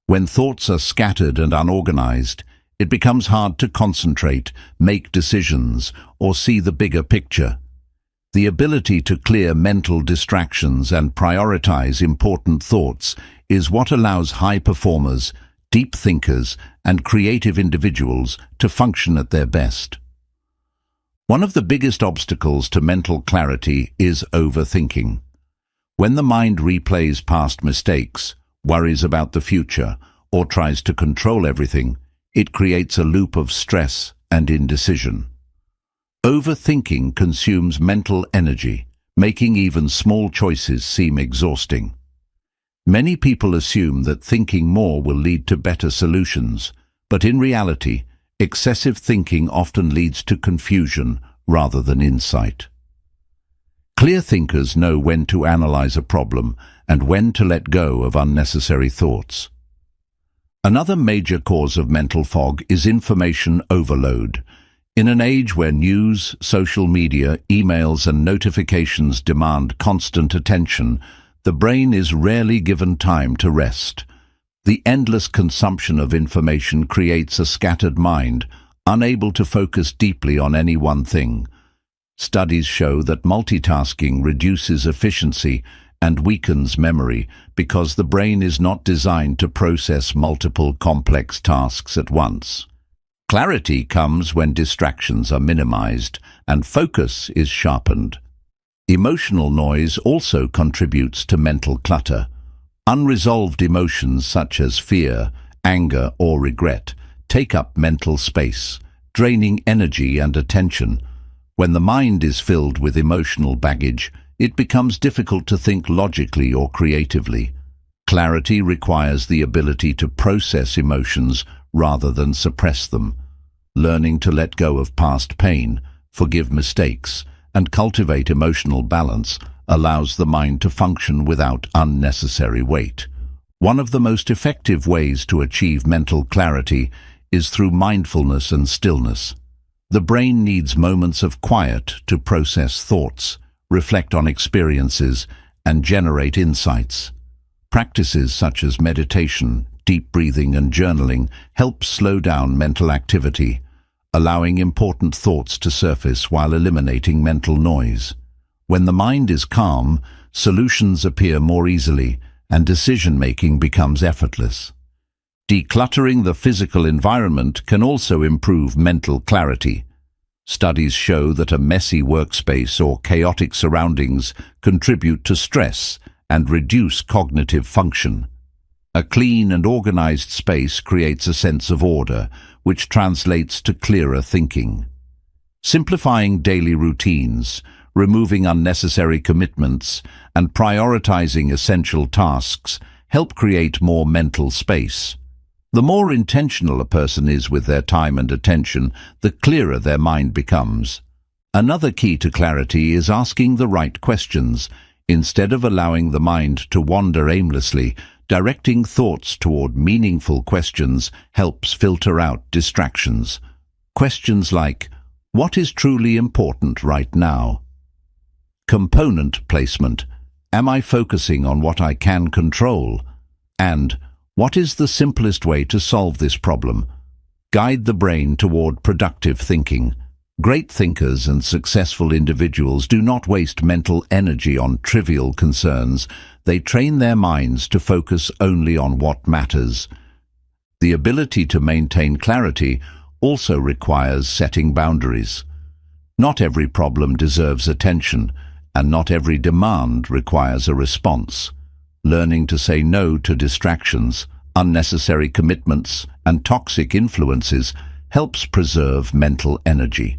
A: When thoughts are scattered and unorganized, it becomes hard to concentrate, make decisions, or see the bigger picture. The ability to clear mental distractions and prioritize important thoughts is what allows high performers, deep thinkers, and creative individuals to function at their best. One of the biggest obstacles to mental clarity is overthinking. When the mind replays past mistakes, worries about the future, or tries to control everything, it creates a loop of stress and indecision. Overthinking consumes mental energy, making even small choices seem exhausting. Many people assume that thinking more will lead to better solutions, but in reality, excessive thinking often leads to confusion rather than insight. Clear thinkers know when to analyze a problem and when to let go of unnecessary thoughts. Another major cause of mental fog is information overload. In an age where news, social media, emails, and notifications demand constant attention, the brain is rarely given time to rest. The endless consumption of information creates a scattered mind, unable to focus deeply on any one thing. Studies show that multitasking reduces efficiency and weakens memory because the brain is not designed to process multiple complex tasks at once. Clarity comes when distractions are minimized and focus is sharpened. Emotional noise also contributes to mental clutter. Unresolved emotions such as fear, anger, or regret take up mental space, draining energy and attention. When the mind is filled with emotional baggage, it becomes difficult to think logically or creatively. Clarity requires the ability to process emotions rather than suppress them. Learning to let go of past pain, forgive mistakes, and cultivate emotional balance allows the mind to function without unnecessary weight. One of the most effective ways to achieve mental clarity is through mindfulness and stillness. The brain needs moments of quiet to process thoughts, reflect on experiences, and generate insights. Practices such as meditation, deep breathing, and journaling help slow down mental activity, allowing important thoughts to surface while eliminating mental noise. When the mind is calm, solutions appear more easily and decision-making becomes effortless. Decluttering the physical environment can also improve mental clarity. Studies show that a messy workspace or chaotic surroundings contribute to stress and reduce cognitive function. A clean and organized space creates a sense of order, which translates to clearer thinking. Simplifying daily routines, removing unnecessary commitments, and prioritizing essential tasks help create more mental space. The more intentional a person is with their time and attention, the clearer their mind becomes. Another key to clarity is asking the right questions. Instead of allowing the mind to wander aimlessly, directing thoughts toward meaningful questions helps filter out distractions. Questions like, what is truly important right now? Component placement. Am I focusing on what I can control? And what is the simplest way to solve this problem? Guide the brain toward productive thinking. Great thinkers and successful individuals do not waste mental energy on trivial concerns. They train their minds to focus only on what matters. The ability to maintain clarity also requires setting boundaries. Not every problem deserves attention, and not every demand requires a response. Learning to say no to distractions, unnecessary commitments, and toxic influences helps preserve mental energy.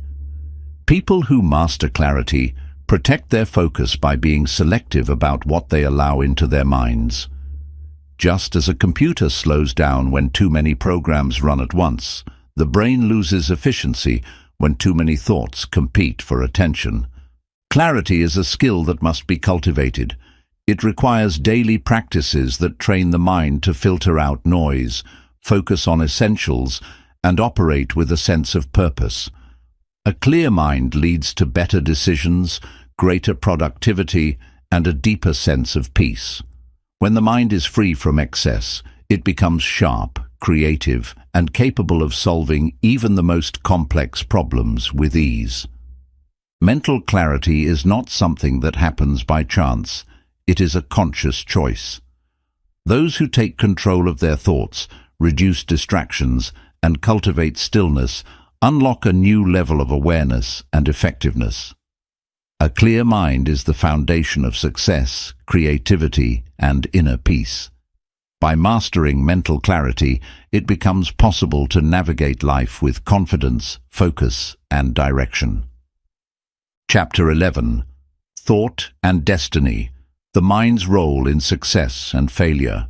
A: People who master clarity protect their focus by being selective about what they allow into their minds. Just as a computer slows down when too many programs run at once, the brain loses efficiency when too many thoughts compete for attention. Clarity is a skill that must be cultivated. It requires daily practices that train the mind to filter out noise, focus on essentials, and operate with a sense of purpose. A clear mind leads to better decisions, greater productivity, and a deeper sense of peace. When the mind is free from excess, it becomes sharp, creative, and capable of solving even the most complex problems with ease. Mental clarity is not something that happens by chance. It is a conscious choice. Those who take control of their thoughts, reduce distractions, and cultivate stillness unlock a new level of awareness and effectiveness. A clear mind is the foundation of success, creativity, and inner peace. By mastering mental clarity, it becomes possible to navigate life with confidence, focus, and direction. Chapter 11. Thought and Destiny. The mind's role in success and failure.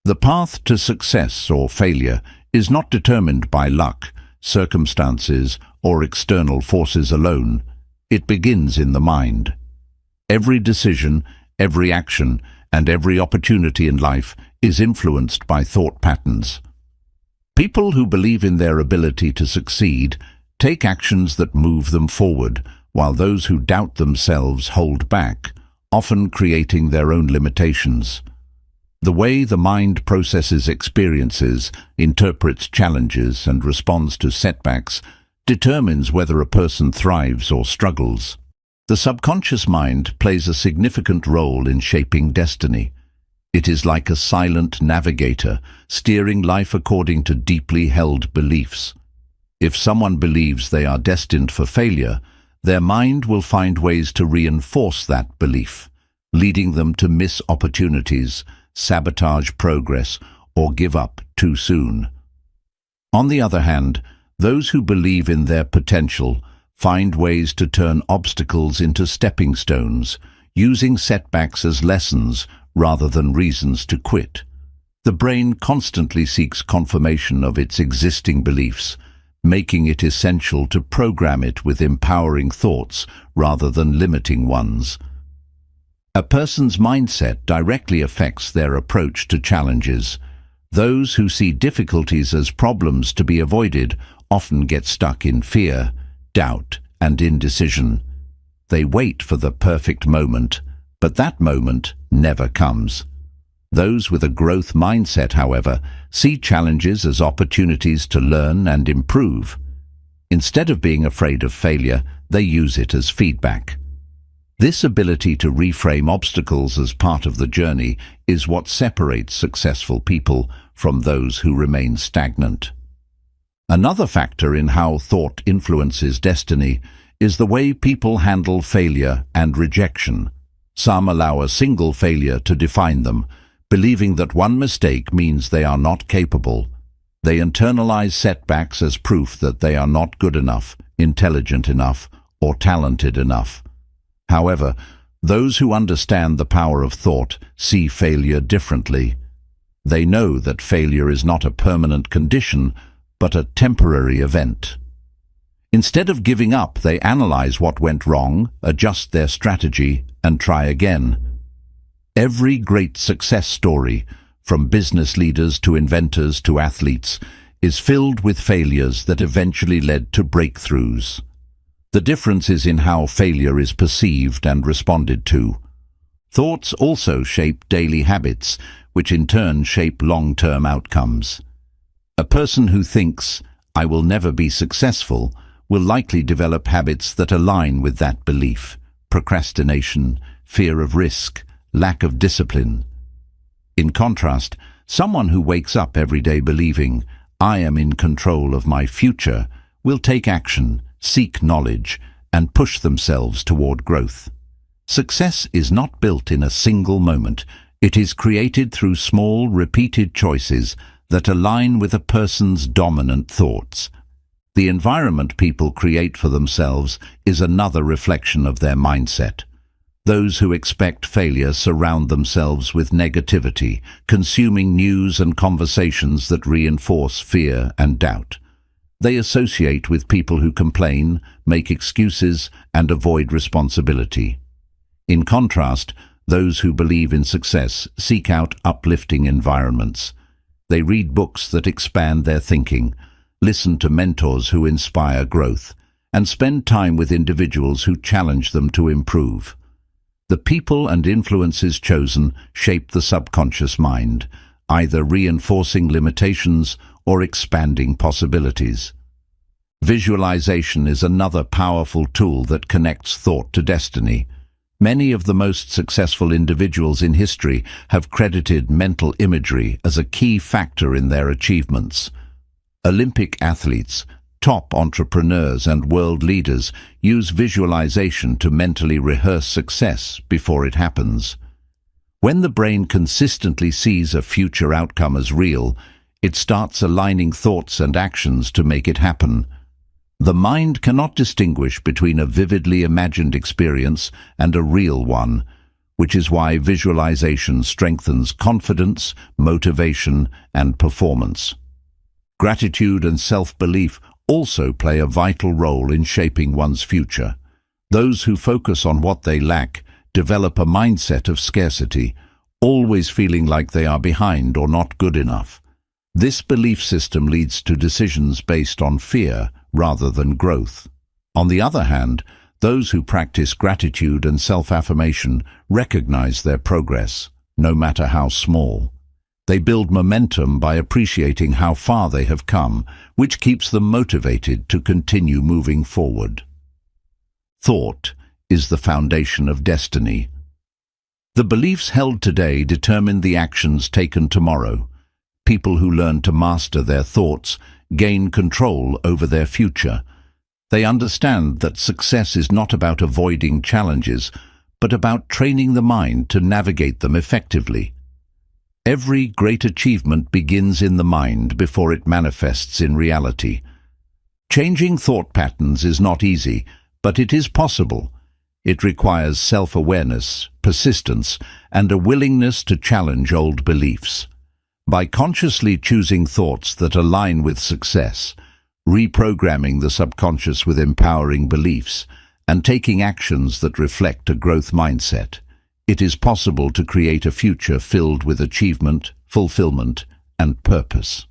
A: The path to success or failure is not determined by luck, circumstances, or external forces alone. It begins in the mind. Every decision, every action, and every opportunity in life is influenced by thought patterns. People who believe in their ability to succeed take actions that move them forward, while those who doubt themselves hold back, often creating their own limitations. The way the mind processes experiences, interprets challenges, and responds to setbacks determines whether a person thrives or struggles. The subconscious mind plays a significant role in shaping destiny. It is like a silent navigator, steering life according to deeply held beliefs. If someone believes they are destined for failure, their mind will find ways to reinforce that belief, leading them to miss opportunities, sabotage progress, or give up too soon. On the other hand, those who believe in their potential find ways to turn obstacles into stepping stones, using setbacks as lessons rather than reasons to quit. The brain constantly seeks confirmation of its existing beliefs, making it essential to program it with empowering thoughts rather than limiting ones. A person's mindset directly affects their approach to challenges. Those who see difficulties as problems to be avoided often get stuck in fear, doubt, and indecision. They wait for the perfect moment, but that moment never comes. Those with a growth mindset, however, see challenges as opportunities to learn and improve. Instead of being afraid of failure, they use it as feedback. This ability to reframe obstacles as part of the journey is what separates successful people from those who remain stagnant. Another factor in how thought influences destiny is the way people handle failure and rejection. Some allow a single failure to define them, believing that one mistake means they are not capable. They internalize setbacks as proof that they are not good enough, intelligent enough, or talented enough. However, those who understand the power of thought see failure differently. They know that failure is not a permanent condition, but a temporary event. Instead of giving up, they analyze what went wrong, adjust their strategy, and try again. Every great success story, from business leaders to inventors to athletes, is filled with failures that eventually led to breakthroughs. The difference is in how failure is perceived and responded to. Thoughts also shape daily habits, which in turn shape long-term outcomes. A person who thinks, "I will never be successful," will likely develop habits that align with that belief: procrastination, fear of risk, lack of discipline. In contrast, someone who wakes up every day believing, "I am in control of my future," will take action, seek knowledge, and push themselves toward growth. Success is not built in a single moment. It is created through small, repeated choices that align with a person's dominant thoughts. The environment people create for themselves is another reflection of their mindset. Those who expect failure surround themselves with negativity, consuming news and conversations that reinforce fear and doubt. They associate with people who complain, make excuses, and avoid responsibility. In contrast, those who believe in success seek out uplifting environments. They read books that expand their thinking, listen to mentors who inspire growth, and spend time with individuals who challenge them to improve. The people and influences chosen shape the subconscious mind, either reinforcing limitations or expanding possibilities. Visualization is another powerful tool that connects thought to destiny. Many of the most successful individuals in history have credited mental imagery as a key factor in their achievements. Olympic athletes, top entrepreneurs, and world leaders use visualization to mentally rehearse success before it happens. When the brain consistently sees a future outcome as real, it starts aligning thoughts and actions to make it happen. The mind cannot distinguish between a vividly imagined experience and a real one, which is why visualization strengthens confidence, motivation, and performance. Gratitude and self-belief also play a vital role in shaping one's future. Those who focus on what they lack develop a mindset of scarcity, always feeling like they are behind or not good enough. This belief system leads to decisions based on fear rather than growth. On the other hand, those who practice gratitude and self-affirmation recognize their progress, no matter how small. They build momentum by appreciating how far they have come, which keeps them motivated to continue moving forward. Thought is the foundation of destiny. The beliefs held today determine the actions taken tomorrow. People who learn to master their thoughts gain control over their future. They understand that success is not about avoiding challenges, but about training the mind to navigate them effectively. Every great achievement begins in the mind before it manifests in reality. Changing thought patterns is not easy, but it is possible. It requires self-awareness, persistence, and a willingness to challenge old beliefs. By consciously choosing thoughts that align with success, reprogramming the subconscious with empowering beliefs, and taking actions that reflect a growth mindset, it is possible to create a future filled with achievement, fulfillment, and purpose.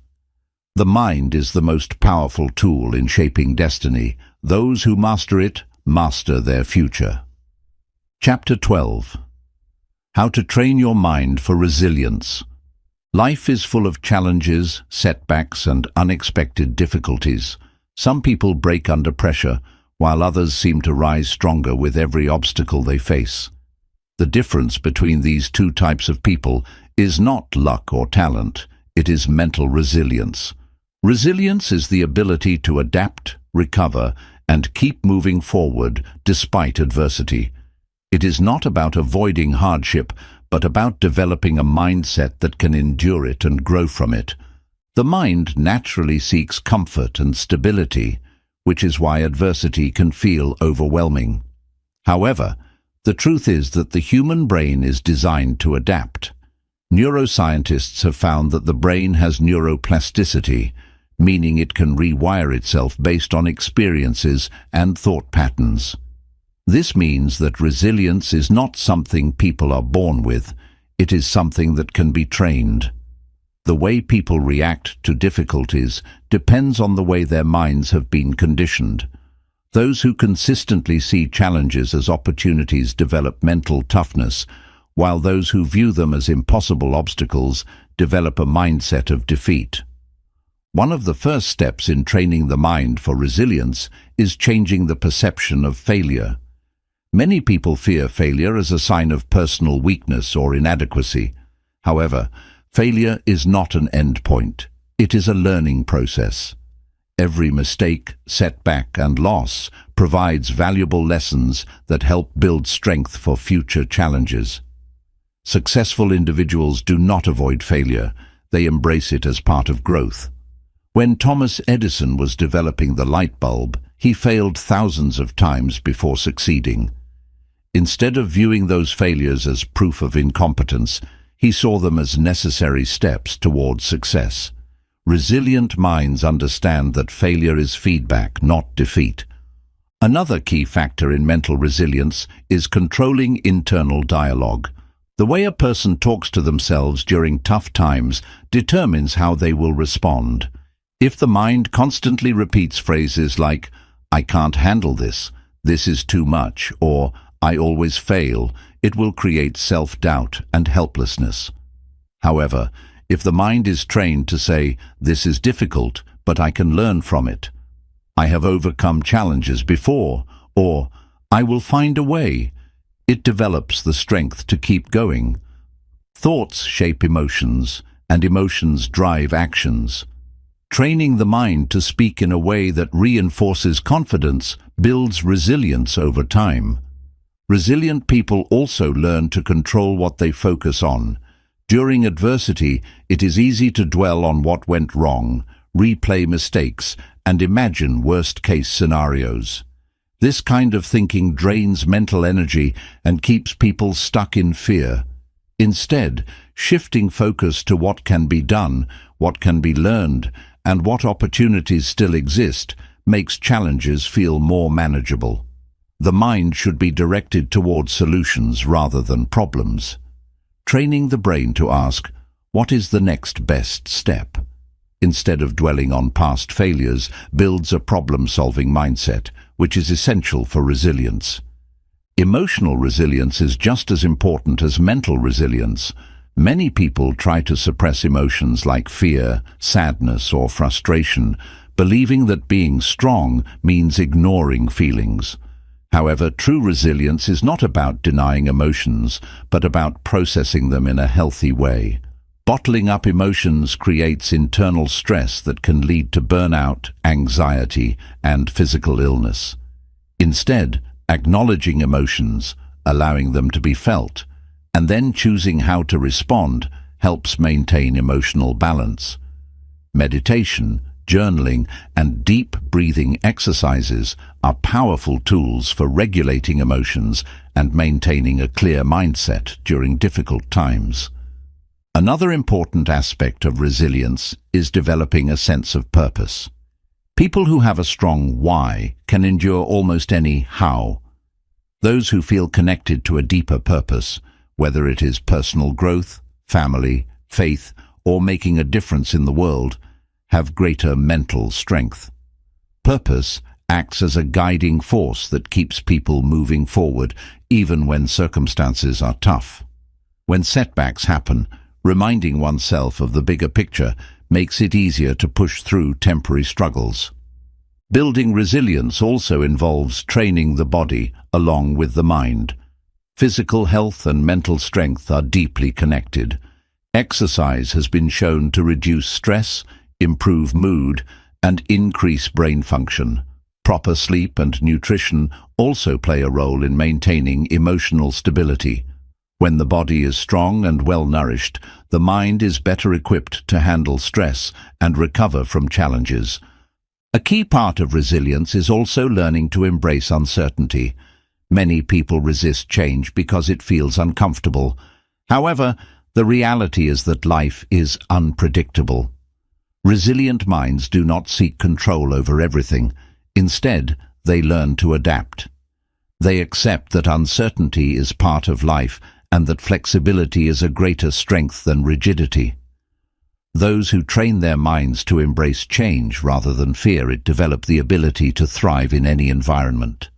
A: The mind is the most powerful tool in shaping destiny. Those who master it master their future. Chapter 12. How to train your mind for resilience. Life is full of challenges, setbacks, and unexpected difficulties. Some people break under pressure, while others seem to rise stronger with every obstacle they face. The difference between these two types of people is not luck or talent, it is mental resilience. Resilience is the ability to adapt, recover, and keep moving forward despite adversity. It is not about avoiding hardship, but about developing a mindset that can endure it and grow from it. The mind naturally seeks comfort and stability, which is why adversity can feel overwhelming. However, the truth is that the human brain is designed to adapt. Neuroscientists have found that the brain has neuroplasticity, meaning it can rewire itself based on experiences and thought patterns. This means that resilience is not something people are born with, it is something that can be trained. The way people react to difficulties depends on the way their minds have been conditioned. Those who consistently see challenges as opportunities develop mental toughness, while those who view them as impossible obstacles develop a mindset of defeat. One of the first steps in training the mind for resilience is changing the perception of failure. Many people fear failure as a sign of personal weakness or inadequacy. However, failure is not an end point. It is a learning process. Every mistake, setback, and loss provides valuable lessons that help build strength for future challenges. Successful individuals do not avoid failure, they embrace it as part of growth. When Thomas Edison was developing the light bulb, he failed thousands of times before succeeding. Instead of viewing those failures as proof of incompetence, he saw them as necessary steps towards success. Resilient minds understand that failure is feedback, not defeat. Another key factor in mental resilience is controlling internal dialogue. The way a person talks to themselves during tough times determines how they will respond. If the mind constantly repeats phrases like, "I can't handle this," "this is too much," or "I always fail," it will create self-doubt and helplessness. However, if the mind is trained to say, "This is difficult, but I can learn from it," "I have overcome challenges before," or "I will find a way," it develops the strength to keep going. Thoughts shape emotions, and emotions drive actions. Training the mind to speak in a way that reinforces confidence builds resilience over time. Resilient people also learn to control what they focus on. During adversity, it is easy to dwell on what went wrong, replay mistakes, and imagine worst-case scenarios. This kind of thinking drains mental energy and keeps people stuck in fear. Instead, shifting focus to what can be done, what can be learned, and what opportunities still exist makes challenges feel more manageable. The mind should be directed towards solutions rather than problems. Training the brain to ask, "What is the next best step?" instead of dwelling on past failures builds a problem-solving mindset, which is essential for resilience. Emotional resilience is just as important as mental resilience. Many people try to suppress emotions like fear, sadness, or frustration, believing that being strong means ignoring feelings. However, true resilience is not about denying emotions, but about processing them in a healthy way. Bottling up emotions creates internal stress that can lead to burnout, anxiety, and physical illness. Instead, acknowledging emotions, allowing them to be felt, and then choosing how to respond helps maintain emotional balance. Meditation, journaling, and deep breathing exercises are powerful tools for regulating emotions and maintaining a clear mindset during difficult times. Another important aspect of resilience is developing a sense of purpose. People who have a strong why can endure almost any how. Those who feel connected to a deeper purpose, whether it is personal growth, family, faith, or making a difference in the world, have greater mental strength. Purpose acts as a guiding force that keeps people moving forward even when circumstances are tough. When setbacks happen, reminding oneself of the bigger picture makes it easier to push through temporary struggles. Building resilience also involves training the body along with the mind. Physical health and mental strength are deeply connected. Exercise has been shown to reduce stress, improve mood, and increase brain function. Proper sleep and nutrition also play a role in maintaining emotional stability. When the body is strong and well-nourished, the mind is better equipped to handle stress and recover from challenges. A key part of resilience is also learning to embrace uncertainty. Many people resist change because it feels uncomfortable. However, the reality is that life is unpredictable. Resilient minds do not seek control over everything. Instead, they learn to adapt. They accept that uncertainty is part of life and that flexibility is a greater strength than rigidity. Those who train their minds to embrace change rather than fear it develop the ability to thrive in any environment.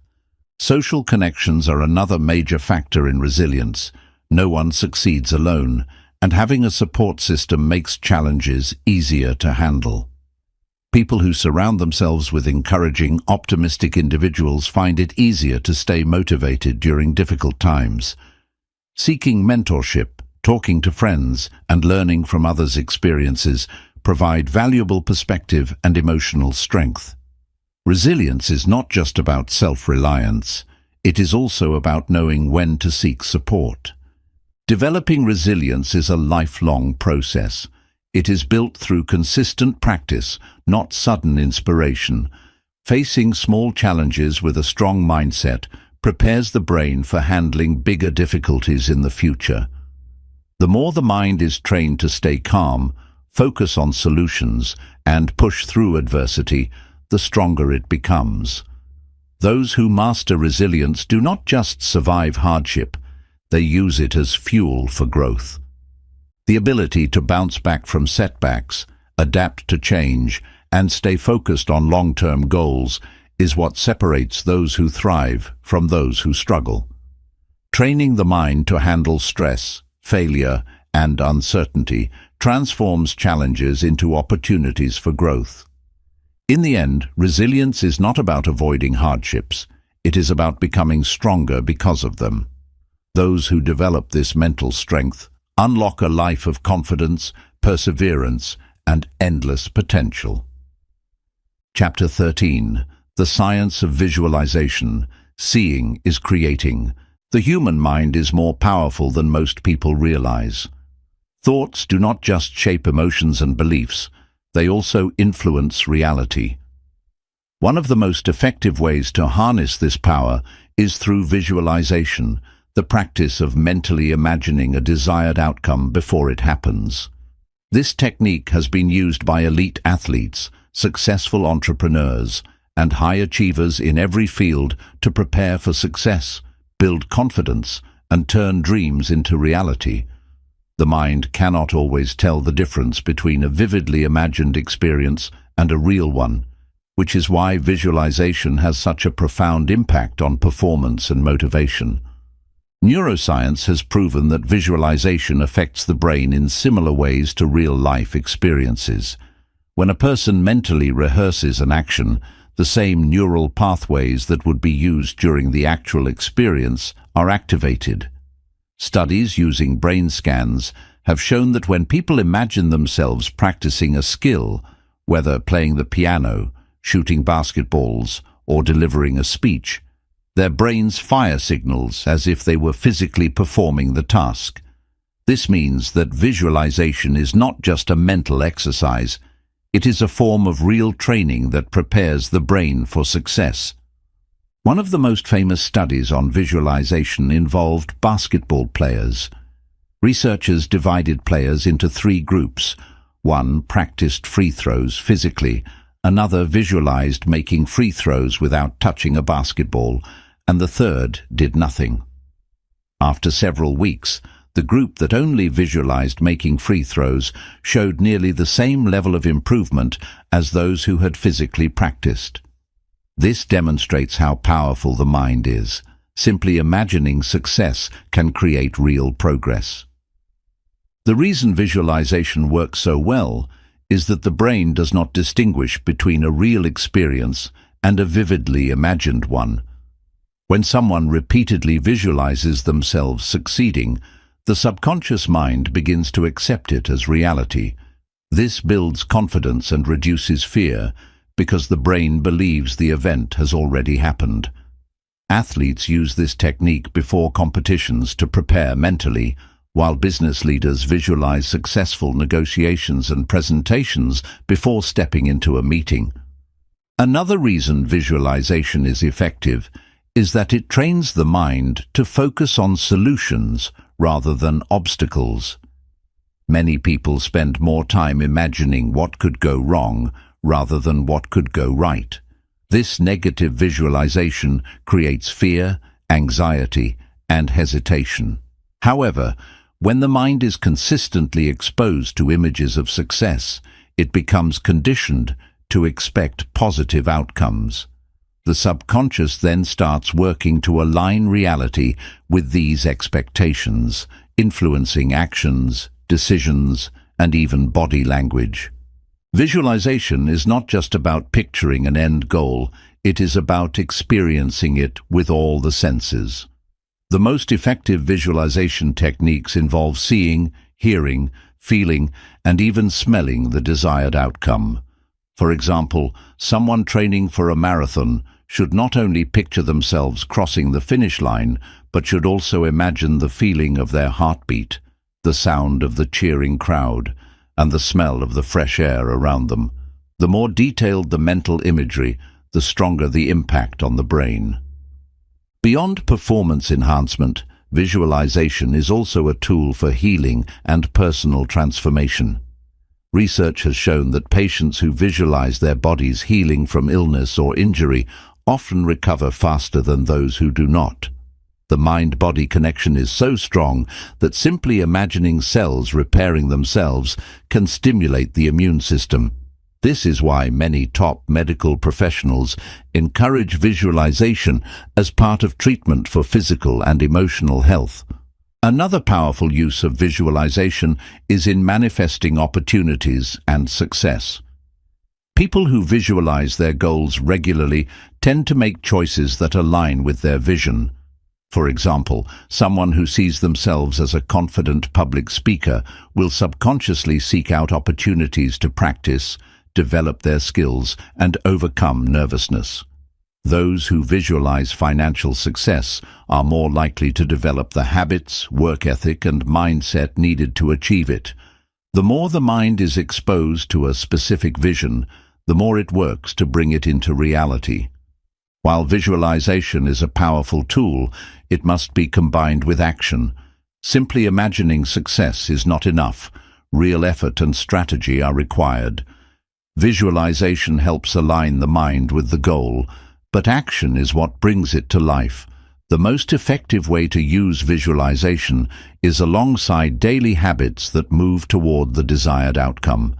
A: Social connections are another major factor in resilience. No one succeeds alone, and having a support system makes challenges easier to handle. People who surround themselves with encouraging, optimistic individuals find it easier to stay motivated during difficult times. Seeking mentorship, talking to friends, and learning from others' experiences provide valuable perspective and emotional strength. Resilience is not just about self-reliance. It is also about knowing when to seek support. Developing resilience is a lifelong process. It is built through consistent practice, not sudden inspiration. Facing small challenges with a strong mindset prepares the brain for handling bigger difficulties in the future. The more the mind is trained to stay calm, focus on solutions, and push through adversity, the stronger it becomes. Those who master resilience do not just survive hardship, they use it as fuel for growth. The ability to bounce back from setbacks, adapt to change, and stay focused on long-term goals is what separates those who thrive from those who struggle. Training the mind to handle stress, failure, and uncertainty transforms challenges into opportunities for growth. In the end, resilience is not about avoiding hardships. It is about becoming stronger because of them. Those who develop this mental strength unlock a life of confidence, perseverance, and endless potential. Chapter 13. The Science of Visualization. Seeing is creating. The human mind is more powerful than most people realize. Thoughts do not just shape emotions and beliefs, they also influence reality. One of the most effective ways to harness this power is through visualization, the practice of mentally imagining a desired outcome before it happens. This technique has been used by elite athletes, successful entrepreneurs, and high achievers in every field to prepare for success, build confidence, and turn dreams into reality. The mind cannot always tell the difference between a vividly imagined experience and a real one, which is why visualization has such a profound impact on performance and motivation. Neuroscience has proven that visualization affects the brain in similar ways to real-life experiences. When a person mentally rehearses an action, the same neural pathways that would be used during the actual experience are activated. Studies using brain scans have shown that when people imagine themselves practicing a skill, whether playing the piano, shooting basketballs, or delivering a speech, their brains fire signals as if they were physically performing the task. This means that visualization is not just a mental exercise. It is a form of real training that prepares the brain for success. One of the most famous studies on visualization involved basketball players. Researchers divided players into 3 groups. One practiced free throws physically, another visualized making free throws without touching a basketball, and the third did nothing. After several weeks, the group that only visualized making free throws showed nearly the same level of improvement as those who had physically practiced. This demonstrates how powerful the mind is. Simply imagining success can create real progress. The reason visualization works so well is that the brain does not distinguish between a real experience and a vividly imagined one. When someone repeatedly visualizes themselves succeeding, the subconscious mind begins to accept it as reality. This builds confidence and reduces fear because the brain believes the event has already happened. Athletes use this technique before competitions to prepare mentally, while business leaders visualize successful negotiations and presentations before stepping into a meeting. Another reason visualization is effective is that it trains the mind to focus on solutions rather than obstacles. Many people spend more time imagining what could go wrong rather than what could go right. This negative visualization creates fear, anxiety, and hesitation. However, when the mind is consistently exposed to images of success, it becomes conditioned to expect positive outcomes. The subconscious then starts working to align reality with these expectations, influencing actions, decisions, and even body language. Visualization is not just about picturing an end goal, it is about experiencing it with all the senses. The most effective visualization techniques involve seeing, hearing, feeling, and even smelling the desired outcome. For example, someone training for a marathon should not only picture themselves crossing the finish line, but should also imagine the feeling of their heartbeat, the sound of the cheering crowd, and the smell of the fresh air around them. The more detailed the mental imagery, the stronger the impact on the brain. Beyond performance enhancement, visualization is also a tool for healing and personal transformation. Research has shown that patients who visualize their bodies healing from illness or injury often recover faster than those who do not. The mind-body connection is so strong that simply imagining cells repairing themselves can stimulate the immune system. This is why many top medical professionals encourage visualization as part of treatment for physical and emotional health. Another powerful use of visualization is in manifesting opportunities and success. People who visualize their goals regularly tend to make choices that align with their vision. For example, someone who sees themselves as a confident public speaker will subconsciously seek out opportunities to practice, develop their skills, and overcome nervousness. Those who visualize financial success are more likely to develop the habits, work ethic, and mindset needed to achieve it. The more the mind is exposed to a specific vision, the more it works to bring it into reality. While visualization is a powerful tool, it must be combined with action. Simply imagining success is not enough. Real effort and strategy are required. Visualization helps align the mind with the goal, but action is what brings it to life. The most effective way to use visualization is alongside daily habits that move toward the desired outcome.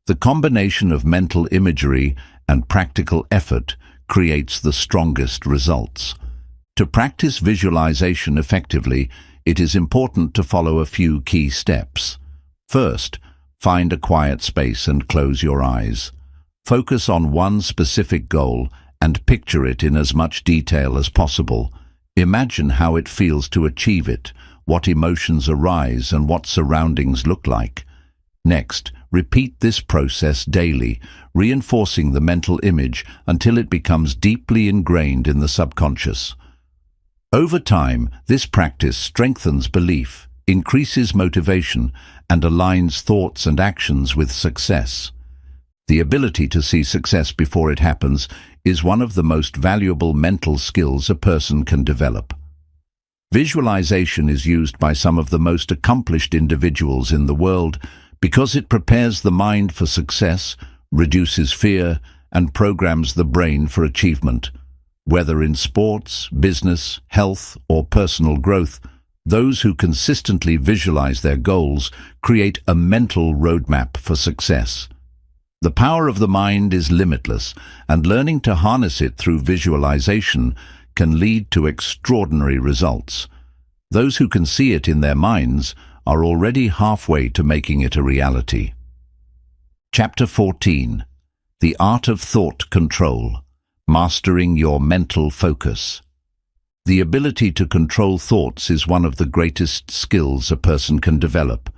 A: The combination of mental imagery and practical effort creates the strongest results. To practice visualization effectively, it is important to follow a few key steps. First, find a quiet space and close your eyes. Focus on one specific goal and picture it in as much detail as possible. Imagine how it feels to achieve it, what emotions arise, and what surroundings look like. Next, repeat this process daily, reinforcing the mental image until it becomes deeply ingrained in the subconscious. Over time, this practice strengthens belief, increases motivation, and aligns thoughts and actions with success. The ability to see success before it happens is one of the most valuable mental skills a person can develop. Visualization is used by some of the most accomplished individuals in the world because it prepares the mind for success, reduces fear, and programs the brain for achievement. Whether in sports, business, health, or personal growth, those who consistently visualize their goals create a mental roadmap for success. The power of the mind is limitless, and learning to harness it through visualization can lead to extraordinary results. Those who can see it in their minds are already halfway to making it a reality. Chapter 14. The Art of Thought Control. Mastering Your Mental Focus. The ability to control thoughts is one of the greatest skills a person can develop.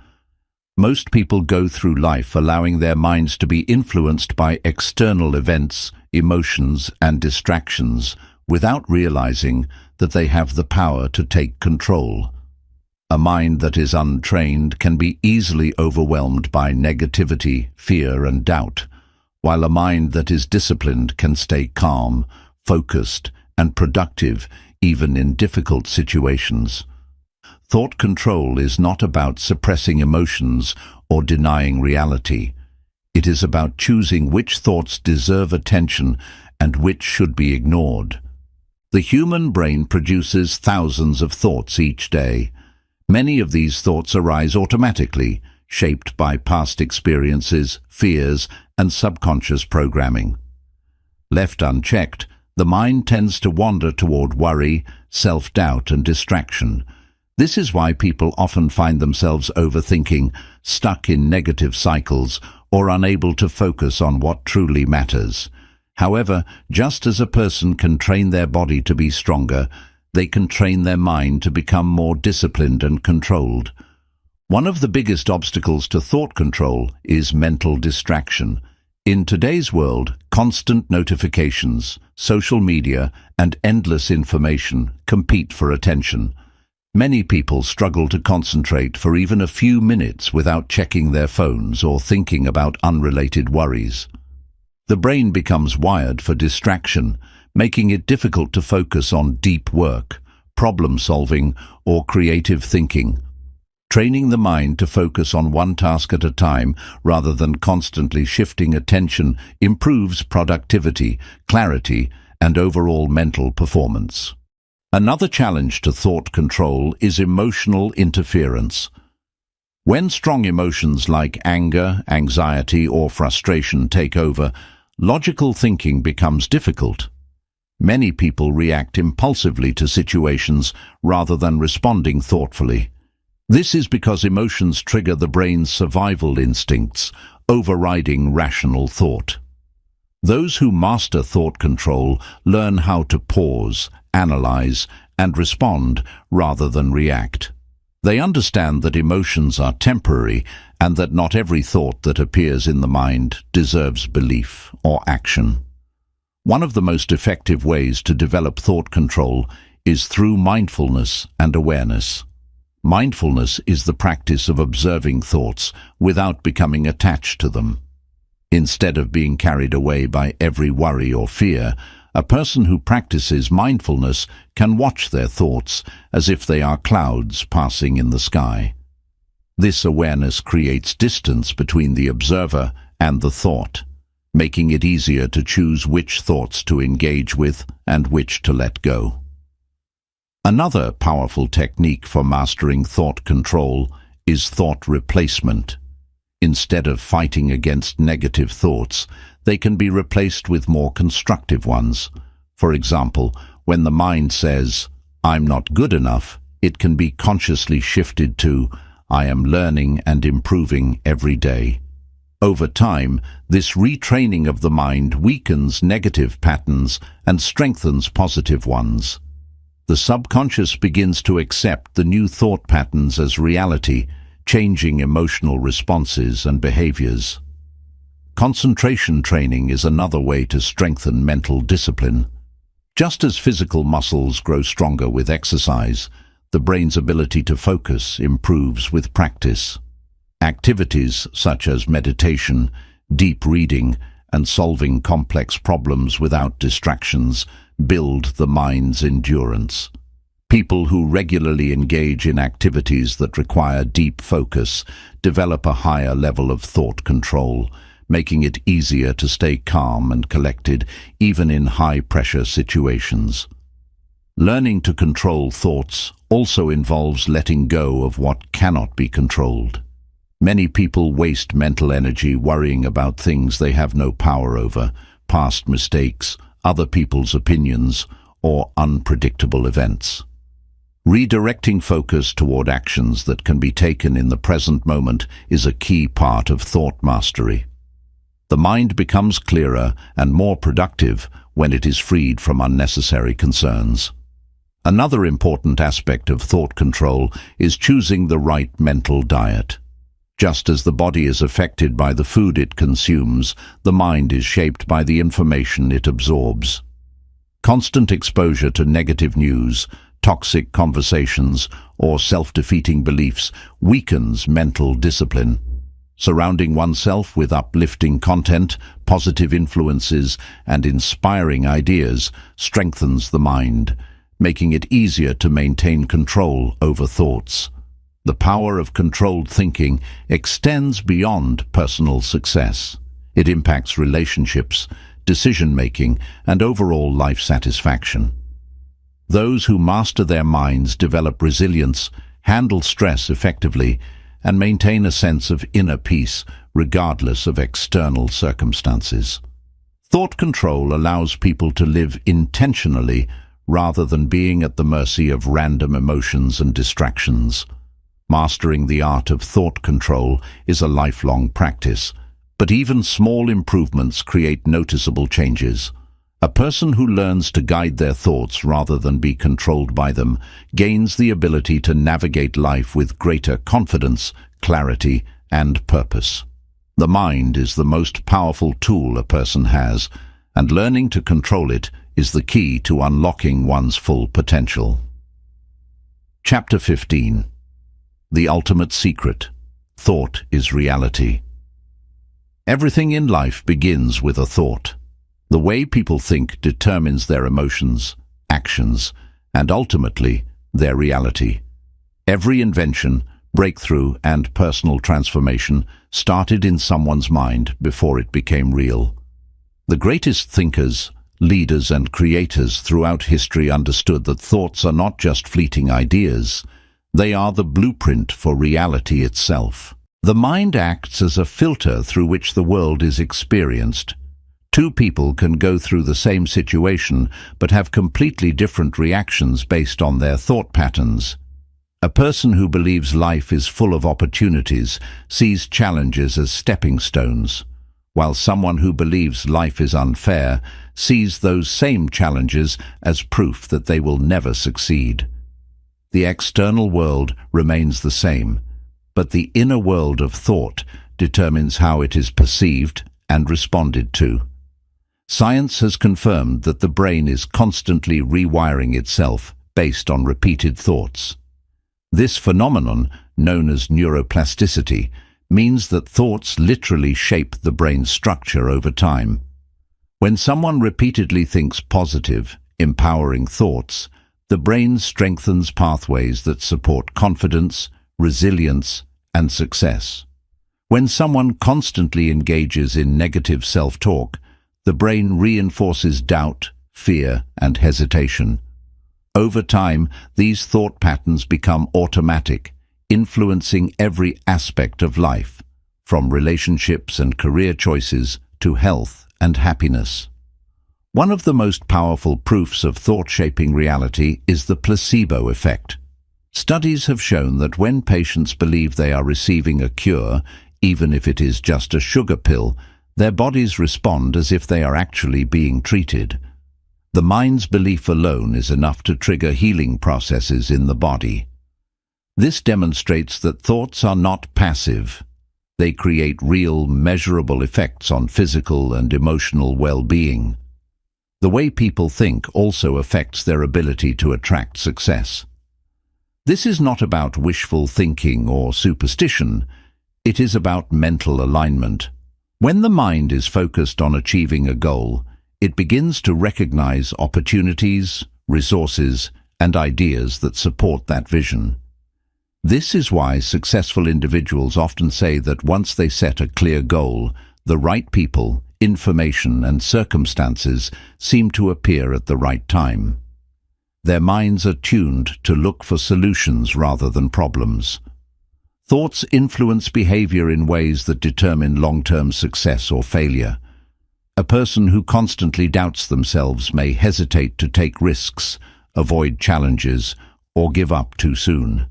A: Most people go through life allowing their minds to be influenced by external events, emotions, and distractions without realizing that they have the power to take control. A mind that is untrained can be easily overwhelmed by negativity, fear, and doubt, while a mind that is disciplined can stay calm, focused, and productive even in difficult situations. Thought control is not about suppressing emotions or denying reality. It is about choosing which thoughts deserve attention and which should be ignored. The human brain produces thousands of thoughts each day. Many of these thoughts arise automatically, shaped by past experiences, fears, and subconscious programming. Left unchecked, the mind tends to wander toward worry, self-doubt, and distraction. This is why people often find themselves overthinking, stuck in negative cycles, or unable to focus on what truly matters. However, just as a person can train their body to be stronger, they can train their mind to become more disciplined and controlled. One of the biggest obstacles to thought control is mental distraction. In today's world, constant notifications, social media, and endless information compete for attention. Many people struggle to concentrate for even a few minutes without checking their phones or thinking about unrelated worries. The brain becomes wired for distraction, making it difficult to focus on deep work, problem-solving, or creative thinking. Training the mind to focus on one task at a time rather than constantly shifting attention improves productivity, clarity, and overall mental performance. Another challenge to thought control is emotional interference. When strong emotions like anger, anxiety, or frustration take over, logical thinking becomes difficult. Many people react impulsively to situations rather than responding thoughtfully. This is because emotions trigger the brain's survival instincts, overriding rational thought. Those who master thought control learn how to pause, analyze, and respond rather than react. They understand that emotions are temporary and that not every thought that appears in the mind deserves belief or action. One of the most effective ways to develop thought control is through mindfulness and awareness. Mindfulness is the practice of observing thoughts without becoming attached to them. Instead of being carried away by every worry or fear, a person who practices mindfulness can watch their thoughts as if they are clouds passing in the sky. This awareness creates distance between the observer and the thought, making it easier to choose which thoughts to engage with and which to let go. Another powerful technique for mastering thought control is thought replacement. Instead of fighting against negative thoughts, they can be replaced with more constructive ones. For example, when the mind says, "I'm not good enough," it can be consciously shifted to, "I am learning and improving every day." Over time, this retraining of the mind weakens negative patterns and strengthens positive ones. The subconscious begins to accept the new thought patterns as reality, changing emotional responses and behaviors. Concentration training is another way to strengthen mental discipline. Just as physical muscles grow stronger with exercise, the brain's ability to focus improves with practice. Activities such as meditation, deep reading, and solving complex problems without distractions build the mind's endurance. People who regularly engage in activities that require deep focus develop a higher level of thought control, making it easier to stay calm and collected even in high-pressure situations. Learning to control thoughts also involves letting go of what cannot be controlled. Many people waste mental energy worrying about things they have no power over, past mistakes, other people's opinions, or unpredictable events. Redirecting focus toward actions that can be taken in the present moment is a key part of thought mastery. The mind becomes clearer and more productive when it is freed from unnecessary concerns. Another important aspect of thought control is choosing the right mental diet. Just as the body is affected by the food it consumes, the mind is shaped by the information it absorbs. Constant exposure to negative news, toxic conversations, or self-defeating beliefs weakens mental discipline. Surrounding oneself with uplifting content, positive influences, and inspiring ideas strengthens the mind, making it easier to maintain control over thoughts. The power of controlled thinking extends beyond personal success. It impacts relationships, decision-making, and overall life satisfaction. Those who master their minds develop resilience, handle stress effectively, and maintain a sense of inner peace regardless of external circumstances. Thought control allows people to live intentionally rather than being at the mercy of random emotions and distractions. Mastering the art of thought control is a lifelong practice, but even small improvements create noticeable changes. A person who learns to guide their thoughts rather than be controlled by them gains the ability to navigate life with greater confidence, clarity, and purpose. The mind is the most powerful tool a person has, and learning to control it is the key to unlocking one's full potential. Chapter 15. The Ultimate Secret. Thought is Reality. Everything in life begins with a thought. The way people think determines their emotions, actions, and ultimately, their reality. Every invention, breakthrough, and personal transformation started in someone's mind before it became real. The greatest thinkers, leaders, and creators throughout history understood that thoughts are not just fleeting ideas. They are the blueprint for reality itself. The mind acts as a filter through which the world is experienced. Two people can go through the same situation but have completely different reactions based on their thought patterns. A person who believes life is full of opportunities sees challenges as stepping stones, while someone who believes life is unfair sees those same challenges as proof that they will never succeed. The external world remains the same, but the inner world of thought determines how it is perceived and responded to. Science has confirmed that the brain is constantly rewiring itself based on repeated thoughts. This phenomenon, known as neuroplasticity, means that thoughts literally shape the brain's structure over time. When someone repeatedly thinks positive, empowering thoughts, the brain strengthens pathways that support confidence, resilience, and success. When someone constantly engages in negative self-talk, the brain reinforces doubt, fear, and hesitation. Over time, these thought patterns become automatic, influencing every aspect of life, from relationships and career choices to health and happiness. One of the most powerful proofs of thought-shaping reality is the placebo effect. Studies have shown that when patients believe they are receiving a cure, even if it is just a sugar pill, their bodies respond as if they are actually being treated. The mind's belief alone is enough to trigger healing processes in the body. This demonstrates that thoughts are not passive. They create real, measurable effects on physical and emotional well-being. The way people think also affects their ability to attract success. This is not about wishful thinking or superstition. It is about mental alignment. When the mind is focused on achieving a goal, it begins to recognize opportunities, resources, and ideas that support that vision. This is why successful individuals often say that once they set a clear goal, the right people, information, and circumstances seem to appear at the right time. Their minds are tuned to look for solutions rather than problems. Thoughts influence behavior in ways that determine long-term success or failure. A person who constantly doubts themselves may hesitate to take risks, avoid challenges, or give up too soon.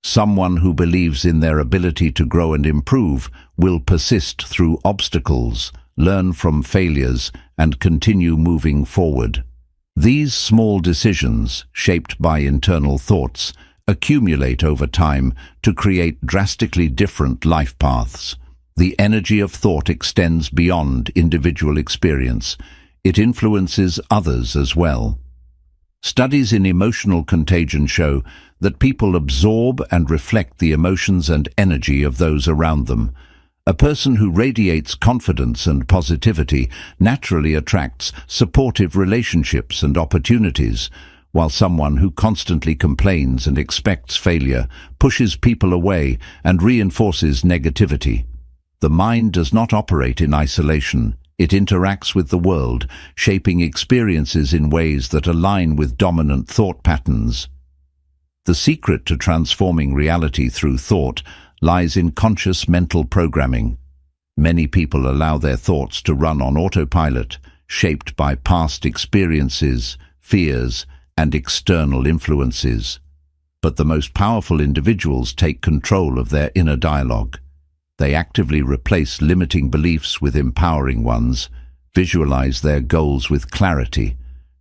A: Someone who believes in their ability to grow and improve will persist through obstacles, learn from failures, and continue moving forward. These small decisions, shaped by internal thoughts, accumulate over time to create drastically different life paths. The energy of thought extends beyond individual experience. It influences others as well. Studies in emotional contagion show that people absorb and reflect the emotions and energy of those around them. A person who radiates confidence and positivity naturally attracts supportive relationships and opportunities, while someone who constantly complains and expects failure pushes people away and reinforces negativity. The mind does not operate in isolation. It interacts with the world, shaping experiences in ways that align with dominant thought patterns. The secret to transforming reality through thought lies in conscious mental programming. Many people allow their thoughts to run on autopilot, shaped by past experiences, fears, and external influences. But the most powerful individuals take control of their inner dialogue. They actively replace limiting beliefs with empowering ones, visualize their goals with clarity,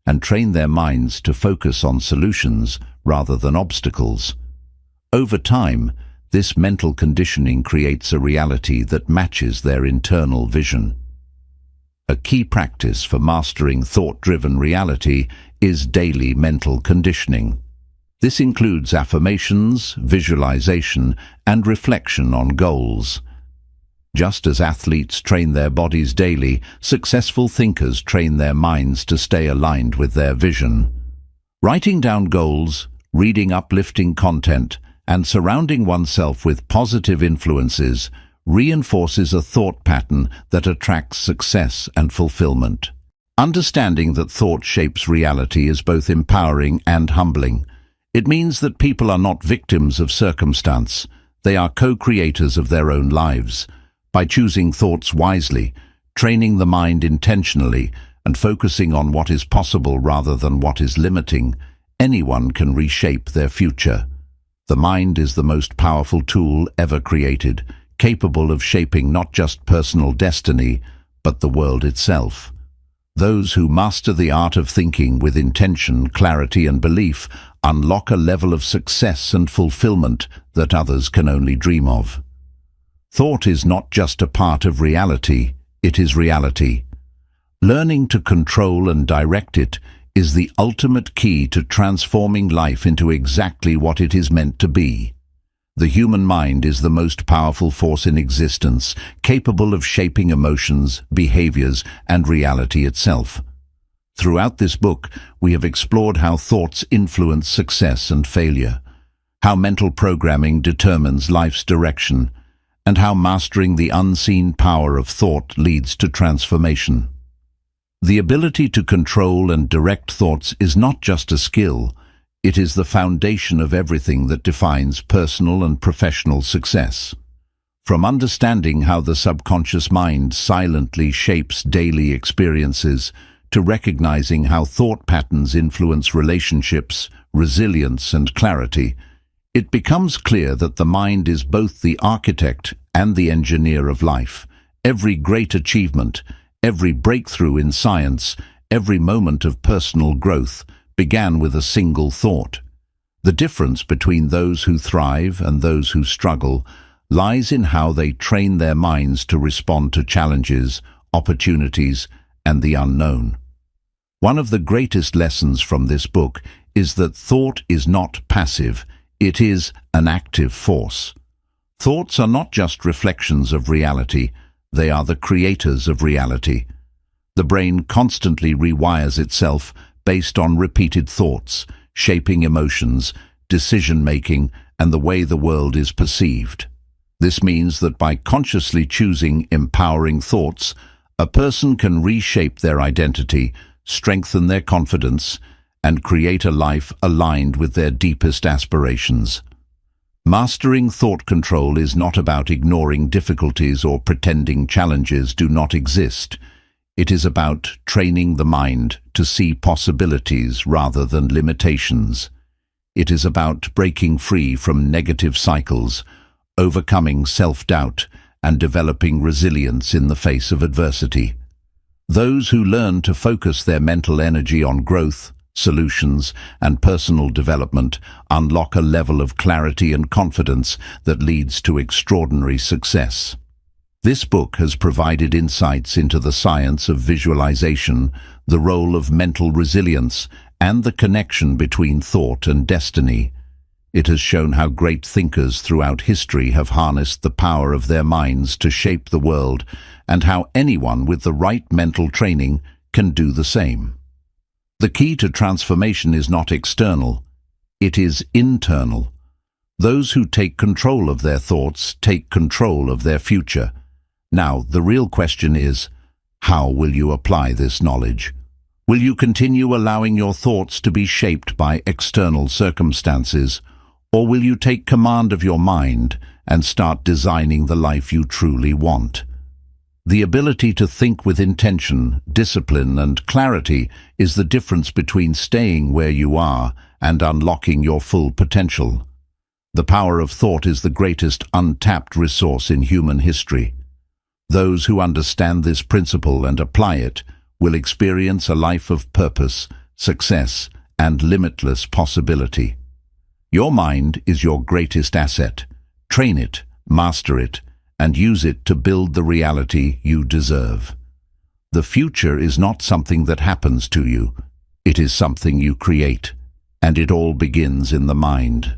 A: and train their minds to focus on solutions rather than obstacles. Over time, this mental conditioning creates a reality that matches their internal vision. A key practice for mastering thought-driven reality is daily mental conditioning. This includes affirmations, visualization, and reflection on goals. Just as athletes train their bodies daily, successful thinkers train their minds to stay aligned with their vision. Writing down goals, reading uplifting content, and surrounding oneself with positive influences reinforces a thought pattern that attracts success and fulfillment. Understanding that thought shapes reality is both empowering and humbling. It means that people are not victims of circumstance. They are co-creators of their own lives. By choosing thoughts wisely, training the mind intentionally, and focusing on what is possible rather than what is limiting, anyone can reshape their future. The mind is the most powerful tool ever created, capable of shaping not just personal destiny, but the world itself. Those who master the art of thinking with intention, clarity, and belief unlock a level of success and fulfillment that others can only dream of. Thought is not just a part of reality, it is reality. Learning to control and direct it is the ultimate key to transforming life into exactly what it is meant to be. The human mind is the most powerful force in existence, capable of shaping emotions, behaviors, and reality itself. Throughout this book, we have explored how thoughts influence success and failure, how mental programming determines life's direction, and how mastering the unseen power of thought leads to transformation. The ability to control and direct thoughts is not just a skill, it is the foundation of everything that defines personal and professional success. From understanding how the subconscious mind silently shapes daily experiences, to recognizing how thought patterns influence relationships, resilience, and clarity, it becomes clear that the mind is both the architect and the engineer of life. Every great achievement, every breakthrough in science, every moment of personal growth began with a single thought. The difference between those who thrive and those who struggle lies in how they train their minds to respond to challenges, opportunities, and the unknown. One of the greatest lessons from this book is that thought is not passive, it is an active force. Thoughts are not just reflections of reality, they are the creators of reality. The brain constantly rewires itself based on repeated thoughts, shaping emotions, decision-making, and the way the world is perceived. This means that by consciously choosing empowering thoughts, a person can reshape their identity, strengthen their confidence, and create a life aligned with their deepest aspirations. Mastering thought control is not about ignoring difficulties or pretending challenges do not exist. It is about training the mind to see possibilities rather than limitations. It is about breaking free from negative cycles, overcoming self-doubt, and developing resilience in the face of adversity. Those who learn to focus their mental energy on growth, solutions, and personal development unlock a level of clarity and confidence that leads to extraordinary success. This book has provided insights into the science of visualization, the role of mental resilience, and the connection between thought and destiny. It has shown how great thinkers throughout history have harnessed the power of their minds to shape the world, and how anyone with the right mental training can do the same. The key to transformation is not external, it is internal. Those who take control of their thoughts take control of their future. Now, the real question is, how will you apply this knowledge? Will you continue allowing your thoughts to be shaped by external circumstances, or will you take command of your mind and start designing the life you truly want? The ability to think with intention, discipline, and clarity is the difference between staying where you are and unlocking your full potential. The power of thought is the greatest untapped resource in human history. Those who understand this principle and apply it will experience a life of purpose, success, and limitless possibility. Your mind is your greatest asset. Train it, master it, and use it to build the reality you deserve. The future is not something that happens to you. It is something you create, and it all begins in the mind.